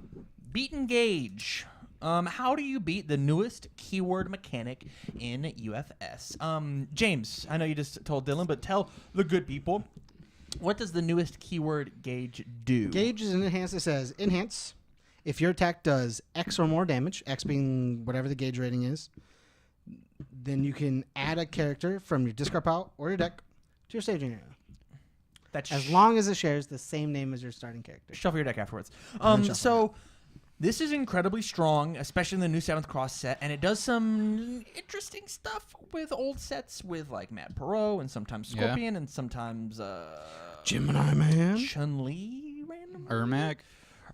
[SPEAKER 1] beat and gauge. How do you beat the newest keyword mechanic in UFS? James, I know you just told Dylan, but tell the good people, what does the newest keyword gauge do?
[SPEAKER 4] Gauge is an enhance. It says enhance. If your attack does X or more damage, X being whatever the gauge rating is, then you can add a character from your discard pile or your deck to your staging area.
[SPEAKER 1] That's
[SPEAKER 4] As long as it shares the same name as your starting character.
[SPEAKER 1] shuffle your deck afterwards.
[SPEAKER 4] Shuffle
[SPEAKER 1] So this is incredibly strong, especially in the new 7th Cross set, and it does some interesting stuff with old sets with like Matt Perot and sometimes
[SPEAKER 3] Yeah.
[SPEAKER 1] Scorpion and sometimes
[SPEAKER 4] Gemini Man.
[SPEAKER 1] Chun-Li randomly.
[SPEAKER 3] Ermac.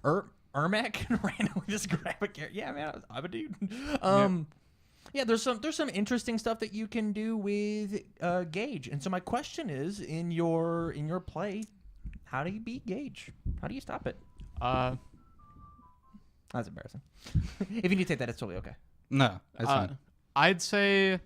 [SPEAKER 1] Ermac randomly just grab a character. Yeah, man, I'm a dude. Yeah, there's some interesting stuff that you can do with Gauge. And so my question is, in your play, how do you beat Gauge? How do you stop it? That's embarrassing. If you need to take that, it's totally okay.
[SPEAKER 3] No, that's fine.
[SPEAKER 2] I'd say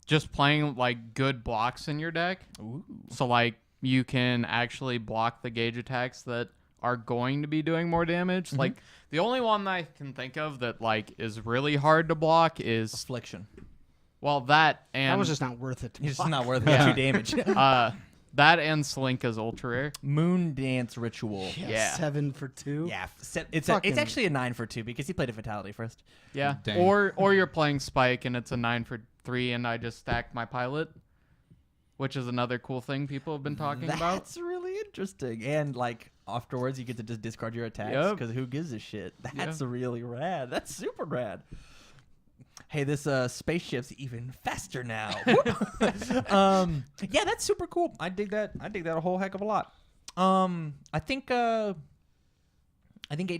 [SPEAKER 2] just playing like good blocks in your deck.
[SPEAKER 1] Ooh.
[SPEAKER 2] So like you can actually block the gauge attacks that are going to be doing more damage.
[SPEAKER 1] Mm-hmm.
[SPEAKER 2] Like the only one that I can think of that like is really hard to block is
[SPEAKER 1] Affliction.
[SPEAKER 2] well that and
[SPEAKER 4] That was just not worth it. To
[SPEAKER 1] It's
[SPEAKER 4] block.
[SPEAKER 1] just not worth it.
[SPEAKER 2] Yeah.
[SPEAKER 1] 2 damage.
[SPEAKER 2] that and Slinka's ultra rare.
[SPEAKER 1] Moon Dance Ritual.
[SPEAKER 2] Yeah.
[SPEAKER 4] 7 for 2.
[SPEAKER 1] Yeah, it's
[SPEAKER 4] Fucking-
[SPEAKER 1] actually a 9 for 2 because he played a Fatality first.
[SPEAKER 2] Yeah.
[SPEAKER 3] Dang.
[SPEAKER 2] Or you're playing Spike and it's a 9 for 3 and I just stacked my pilot. which is another cool thing people have been talking about.
[SPEAKER 1] That's really interesting. And like afterwards, you get to just discard your attacks
[SPEAKER 2] Yep.
[SPEAKER 1] because who gives a shit? That's
[SPEAKER 2] Yeah.
[SPEAKER 1] really rad. That's super rad. Hey, this spaceship's even faster now. Yeah, that's super cool. I dig that. I dig that a whole heck of a lot. I think Gauge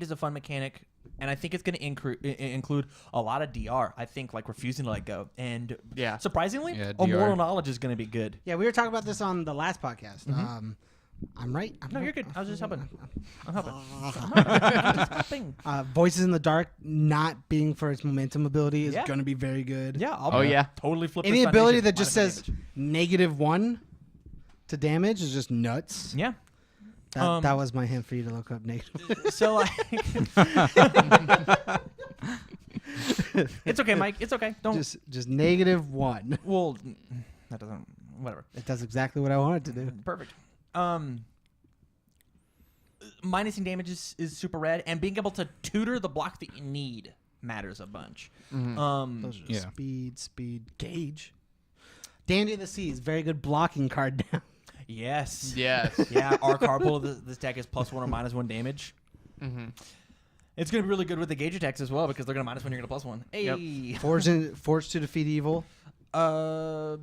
[SPEAKER 1] is a fun mechanic, and I think it's going to include a lot of DR. I think like refusing to let go, and
[SPEAKER 2] Yeah.
[SPEAKER 1] surprisingly,
[SPEAKER 3] Yeah,
[SPEAKER 1] a
[SPEAKER 3] DR.
[SPEAKER 1] moral knowledge is going to be good.
[SPEAKER 4] Yeah, we were talking about this on the last podcast. I'm right.
[SPEAKER 1] No, you're good. I was just helping. I'm helping. Just helping.
[SPEAKER 4] Voices in the Dark not being for its momentum ability is
[SPEAKER 1] Yeah.
[SPEAKER 4] going to be very good.
[SPEAKER 1] Yeah.
[SPEAKER 2] Oh, yeah.
[SPEAKER 1] Totally flip.
[SPEAKER 4] Any
[SPEAKER 1] this
[SPEAKER 4] ability
[SPEAKER 1] foundation,
[SPEAKER 4] that just
[SPEAKER 1] minus
[SPEAKER 4] says
[SPEAKER 1] damage.
[SPEAKER 4] -1 to damage is just nuts.
[SPEAKER 1] Yeah.
[SPEAKER 4] That was my hint for you to look up negative.
[SPEAKER 1] So like, it's okay, Mike. It's okay. Don't.
[SPEAKER 4] just -1.
[SPEAKER 1] Well, that doesn't. Whatever.
[SPEAKER 4] It does exactly what I want it to do.
[SPEAKER 1] Perfect. Minusing damage is super rad, and being able to tutor the block that you need matters a bunch.
[SPEAKER 4] Those are
[SPEAKER 3] Yeah.
[SPEAKER 4] speed, Gauge. Dandy of the Seas, very good blocking card now.
[SPEAKER 1] Yes.
[SPEAKER 2] Yes.
[SPEAKER 1] Yeah. Our card pull of this deck is +1 or -1 damage.
[SPEAKER 2] Mm-hmm.
[SPEAKER 1] It's gonna be really good with the Gauge attacks as well because they're gonna -1, you're gonna +1. Hey.
[SPEAKER 4] Forge to defeat evil.
[SPEAKER 1] Uh,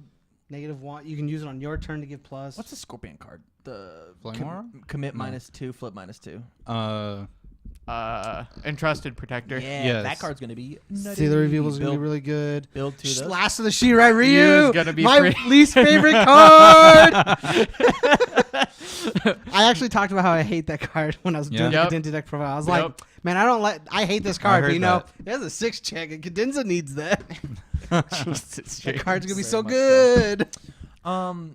[SPEAKER 4] -1. You can use it on your turn to give plus.
[SPEAKER 1] what's the Scorpion card? The
[SPEAKER 3] Flame Aura?
[SPEAKER 1] commit
[SPEAKER 3] No.
[SPEAKER 1] -2, flip -2.
[SPEAKER 2] Entrusted Protector.
[SPEAKER 1] Yeah,
[SPEAKER 3] Yes.
[SPEAKER 1] that card's gonna be.
[SPEAKER 4] Seal the Reveal is going to be
[SPEAKER 1] Build-
[SPEAKER 4] really good.
[SPEAKER 1] Build to those.
[SPEAKER 4] Last of the Shirai Ryu
[SPEAKER 2] Ryu is gonna be
[SPEAKER 4] my
[SPEAKER 2] free.
[SPEAKER 4] least favorite card. I actually talked about how I hate that card when I was doing
[SPEAKER 2] Yep.
[SPEAKER 4] the Cadenza deck profile. I was
[SPEAKER 2] Yep.
[SPEAKER 4] like, man, I hate this card, but
[SPEAKER 3] heard
[SPEAKER 4] you know,
[SPEAKER 3] that.
[SPEAKER 4] it has a 6 check, and Cadenza needs that.
[SPEAKER 2] Jesus,
[SPEAKER 4] That card's gonna be
[SPEAKER 1] Very
[SPEAKER 4] so
[SPEAKER 1] much
[SPEAKER 4] good.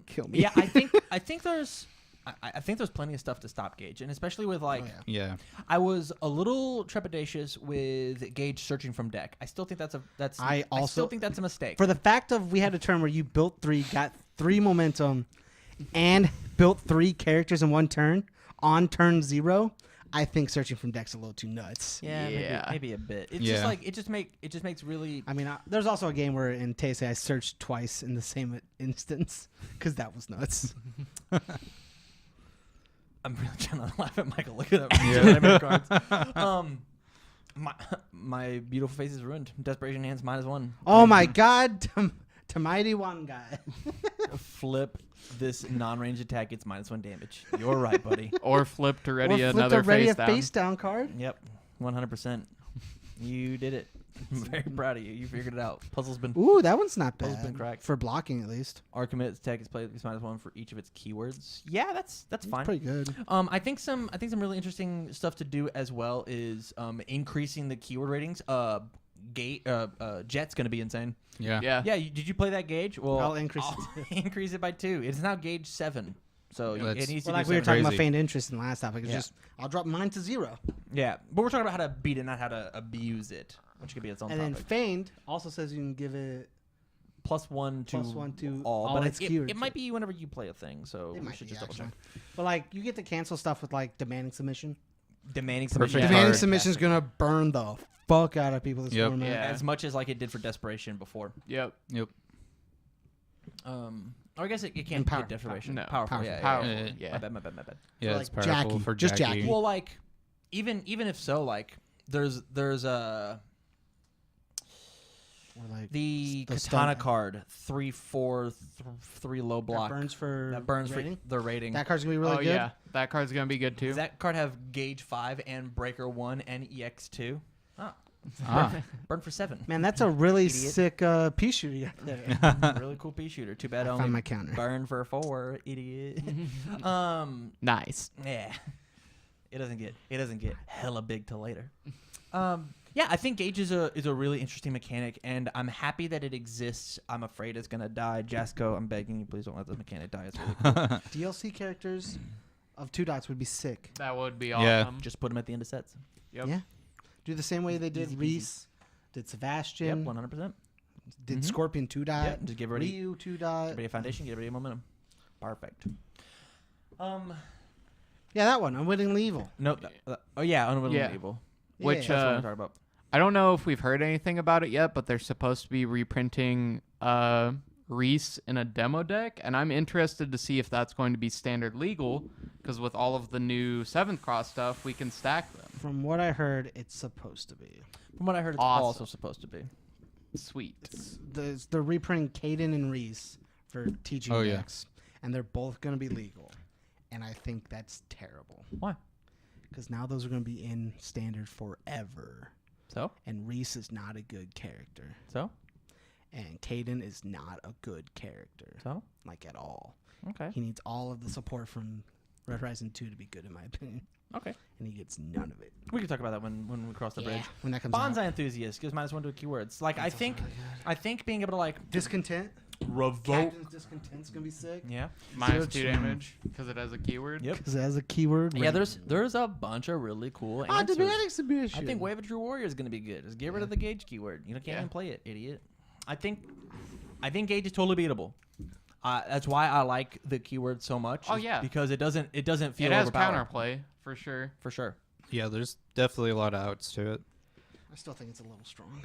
[SPEAKER 1] Kill me. Yeah, I think there's plenty of stuff to stop Gauge, and especially with like,
[SPEAKER 3] Yeah.
[SPEAKER 1] I was a little trepidatious with Gauge searching from deck. I still think I still think that's a mistake.
[SPEAKER 4] For the fact of we had a turn where you built 3, got 3 momentum, and built 3 characters in one turn on turn 0, I think searching from deck's a little too nuts.
[SPEAKER 1] yeah,
[SPEAKER 2] Yeah.
[SPEAKER 1] maybe a bit. It's
[SPEAKER 3] Yeah.
[SPEAKER 1] just like it just makes really.
[SPEAKER 4] I mean, there's also a game where in Taisei I searched twice in the same instance because that was nuts.
[SPEAKER 1] I'm really trying to laugh at Michael. Look at that. Yeah. My beautiful face is ruined. Desperation hands -1.
[SPEAKER 4] Oh my god, Tamaidi one guy.
[SPEAKER 1] Flip this non-range attack. It's -1 damage. You're right, buddy.
[SPEAKER 2] Or flip to ready
[SPEAKER 4] Or flipped
[SPEAKER 2] another
[SPEAKER 4] already
[SPEAKER 2] face
[SPEAKER 4] a
[SPEAKER 2] down.
[SPEAKER 4] face down card.
[SPEAKER 1] Yep, 100%. You did it. I'm very proud of you. You figured it out. Puzzle's been.
[SPEAKER 4] Ooh, that one's not
[SPEAKER 1] Puzzle's been
[SPEAKER 4] bad
[SPEAKER 1] cracked.
[SPEAKER 4] for blocking at least.
[SPEAKER 1] Our commit attack is played. It's -1 for each of its keywords. Yeah, that's fine.
[SPEAKER 4] Pretty good.
[SPEAKER 1] I think some really interesting stuff to do as well is increasing the keyword ratings. Jet's gonna be insane.
[SPEAKER 3] Yeah.
[SPEAKER 2] Yeah.
[SPEAKER 1] Yeah, did you play that Gauge? Well,
[SPEAKER 4] I'll increase it
[SPEAKER 1] increase it by 2. It's now Gauge 7. So
[SPEAKER 3] Yeah,
[SPEAKER 1] it
[SPEAKER 3] that's-
[SPEAKER 1] needs to
[SPEAKER 4] Well,
[SPEAKER 1] do
[SPEAKER 4] like we were
[SPEAKER 1] 7.
[SPEAKER 4] talking about
[SPEAKER 3] Crazy.
[SPEAKER 4] feigned interest in the last topic. It's
[SPEAKER 1] Yeah.
[SPEAKER 4] just I'll drop mine to 0.
[SPEAKER 1] Yeah, but we're talking about how to beat it, not how to abuse it, which could be its own
[SPEAKER 4] And then
[SPEAKER 1] topic.
[SPEAKER 4] feigned also says you can give it
[SPEAKER 1] +1 to
[SPEAKER 4] +1 to
[SPEAKER 1] all,
[SPEAKER 4] all
[SPEAKER 1] but
[SPEAKER 4] its
[SPEAKER 1] it
[SPEAKER 4] keywords.
[SPEAKER 1] might be whenever you play a thing. So
[SPEAKER 4] It
[SPEAKER 1] we
[SPEAKER 4] might
[SPEAKER 1] should
[SPEAKER 4] be,
[SPEAKER 1] just double
[SPEAKER 4] actually.
[SPEAKER 1] check.
[SPEAKER 4] But like you get to cancel stuff with like demanding submission.
[SPEAKER 1] Demanding
[SPEAKER 3] Perfect
[SPEAKER 1] submission.
[SPEAKER 3] Yeah.
[SPEAKER 4] Demanding
[SPEAKER 3] card.
[SPEAKER 4] submission is gonna burn the fuck out of people this
[SPEAKER 3] Yep.
[SPEAKER 4] format.
[SPEAKER 2] Yeah.
[SPEAKER 1] as much as like it did for Desperation before.
[SPEAKER 2] Yep.
[SPEAKER 3] Yep.
[SPEAKER 1] Or I guess it can't
[SPEAKER 4] And
[SPEAKER 1] be
[SPEAKER 4] power-
[SPEAKER 1] Desperation.
[SPEAKER 2] no,
[SPEAKER 1] Powerful. Yeah,
[SPEAKER 2] Powerful.
[SPEAKER 1] yeah, yeah.
[SPEAKER 2] Yeah.
[SPEAKER 1] My bad.
[SPEAKER 3] Yeah,
[SPEAKER 4] So,
[SPEAKER 3] it's
[SPEAKER 4] like,
[SPEAKER 3] powerful
[SPEAKER 4] Jackie,
[SPEAKER 3] for
[SPEAKER 4] just
[SPEAKER 3] Jackie.
[SPEAKER 4] Jackie.
[SPEAKER 1] Well, like even if so, like there's
[SPEAKER 4] Or like
[SPEAKER 1] the
[SPEAKER 4] the
[SPEAKER 1] Katana
[SPEAKER 4] stun-
[SPEAKER 1] card 3/4 3 low block
[SPEAKER 4] that burns for
[SPEAKER 1] rating.
[SPEAKER 4] rating.
[SPEAKER 1] The rating.
[SPEAKER 4] That card's gonna be really
[SPEAKER 2] Oh
[SPEAKER 4] good.
[SPEAKER 2] yeah, that card's gonna be good too.
[SPEAKER 1] Does that card have Gauge 5 and Breaker 1 and EX 2? Oh, burn for 7.
[SPEAKER 4] Man, that's a really
[SPEAKER 1] Idiot.
[SPEAKER 4] sick pea shooter you got there.
[SPEAKER 1] Really cool pea shooter. Too bad
[SPEAKER 4] I
[SPEAKER 1] only
[SPEAKER 4] found my counter.
[SPEAKER 1] burn for 4, idiot.
[SPEAKER 2] Nice.
[SPEAKER 1] Yeah. It doesn't get hella big till later. Yeah, I think Gauge is a really interesting mechanic, and I'm happy that it exists. I'm afraid it's gonna die. Jasco, I'm begging you, please don't let the mechanic die. It's really cool.
[SPEAKER 4] DLC characters of 2 dots would be sick.
[SPEAKER 2] That would be
[SPEAKER 3] Yeah.
[SPEAKER 2] awesome.
[SPEAKER 1] Just put them at the end of sets.
[SPEAKER 2] Yep.
[SPEAKER 4] Yeah. Do the same way they did
[SPEAKER 1] Easy peasy.
[SPEAKER 4] Reese, did
[SPEAKER 1] Yep,
[SPEAKER 4] Sebastian,
[SPEAKER 1] 100%.
[SPEAKER 4] did
[SPEAKER 1] Mhm.
[SPEAKER 4] Scorpion 2 dot,
[SPEAKER 1] Yep, just give everybody,
[SPEAKER 4] Ryu 2 dot.
[SPEAKER 1] everybody a foundation, get everybody a momentum. Perfect.
[SPEAKER 4] Yeah, that one. Unwittingly Evil.
[SPEAKER 1] No. Oh yeah, Unwittingly
[SPEAKER 2] Yeah.
[SPEAKER 1] Evil.
[SPEAKER 2] Which
[SPEAKER 4] Yeah.
[SPEAKER 1] That's what I'm talking about.
[SPEAKER 2] I don't know if we've heard anything about it yet, but they're supposed to be reprinting Reese in a demo deck, and I'm interested to see if that's going to be standard legal, because with all of the new 7th Cross stuff, we can stack them.
[SPEAKER 4] From what I heard, it's supposed to be.
[SPEAKER 1] From what I heard, it's
[SPEAKER 2] Awesome.
[SPEAKER 1] also supposed to be.
[SPEAKER 2] Sweet.
[SPEAKER 4] They're reprinting Caden and Reese for teaching
[SPEAKER 3] Oh, yeah.
[SPEAKER 4] decks, and they're both going to be legal. And I think that's terrible.
[SPEAKER 1] Why?
[SPEAKER 4] Because now those are going to be in standard forever.
[SPEAKER 1] So?
[SPEAKER 4] And Reese is not a good character.
[SPEAKER 1] So?
[SPEAKER 4] And Caden is not a good character.
[SPEAKER 1] So?
[SPEAKER 4] Like, at all.
[SPEAKER 1] Okay.
[SPEAKER 4] He needs all of the support from Red Rising 2 to be good, in my opinion.
[SPEAKER 1] Okay.
[SPEAKER 4] And he gets none of it.
[SPEAKER 1] We can talk about that when we cross the bridge.
[SPEAKER 4] When that comes
[SPEAKER 1] Bonsai
[SPEAKER 4] out.
[SPEAKER 1] enthusiast gives -1 to keywords. Like,
[SPEAKER 4] That's also really
[SPEAKER 1] I think being able to, like,
[SPEAKER 4] Discontent.
[SPEAKER 1] revoke.
[SPEAKER 4] Captain's Discontent's going to be sick.
[SPEAKER 1] Yeah.
[SPEAKER 2] -2 damage, because it has a keyword.
[SPEAKER 1] Yep.
[SPEAKER 4] Because it has a keyword.
[SPEAKER 1] Yeah, there's a bunch of really cool answers.
[SPEAKER 4] Demand exhibition.
[SPEAKER 1] I think Wave of True Warrior is going to be good. Just get rid of the Gauge keyword. You can't even play it, idiot. I think Gauge is totally beatable. That's why I like the keyword so much.
[SPEAKER 2] Oh, yeah.
[SPEAKER 1] Because it doesn't feel
[SPEAKER 2] It has
[SPEAKER 1] overpowered.
[SPEAKER 2] counterplay, for sure.
[SPEAKER 1] For sure.
[SPEAKER 3] Yeah, there's definitely a lot of outs to it.
[SPEAKER 4] I still think it's a little strong.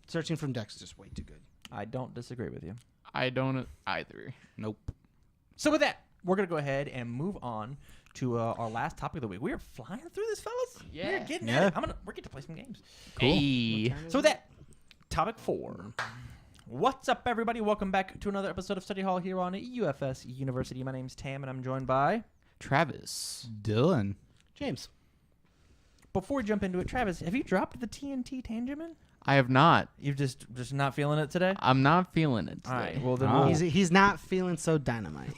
[SPEAKER 4] Searching from decks is just way too good.
[SPEAKER 1] I don't disagree with you.
[SPEAKER 2] I don't either.
[SPEAKER 3] Nope.
[SPEAKER 1] So with that, we're going to go ahead and move on to our last topic of the week. We are flying through this, fellas.
[SPEAKER 2] Yeah.
[SPEAKER 1] We're getting
[SPEAKER 3] Yeah.
[SPEAKER 1] at it. We're getting to play some games.
[SPEAKER 2] Cool. Hey.
[SPEAKER 1] So with that, topic 4. What's up, everybody? Welcome back to another episode of Study Hall here on UFS University. My name's Tam, and I'm joined by...
[SPEAKER 2] Travis.
[SPEAKER 3] Dylan.
[SPEAKER 4] James.
[SPEAKER 1] Before we jump into it, Travis, have you dropped the TNT Tangent?
[SPEAKER 2] I have not.
[SPEAKER 1] You're just not feeling it today?
[SPEAKER 2] I'm not feeling it today.
[SPEAKER 1] All right. Well, then
[SPEAKER 3] Ah.
[SPEAKER 1] we'll...
[SPEAKER 4] He's not feeling so dynamite.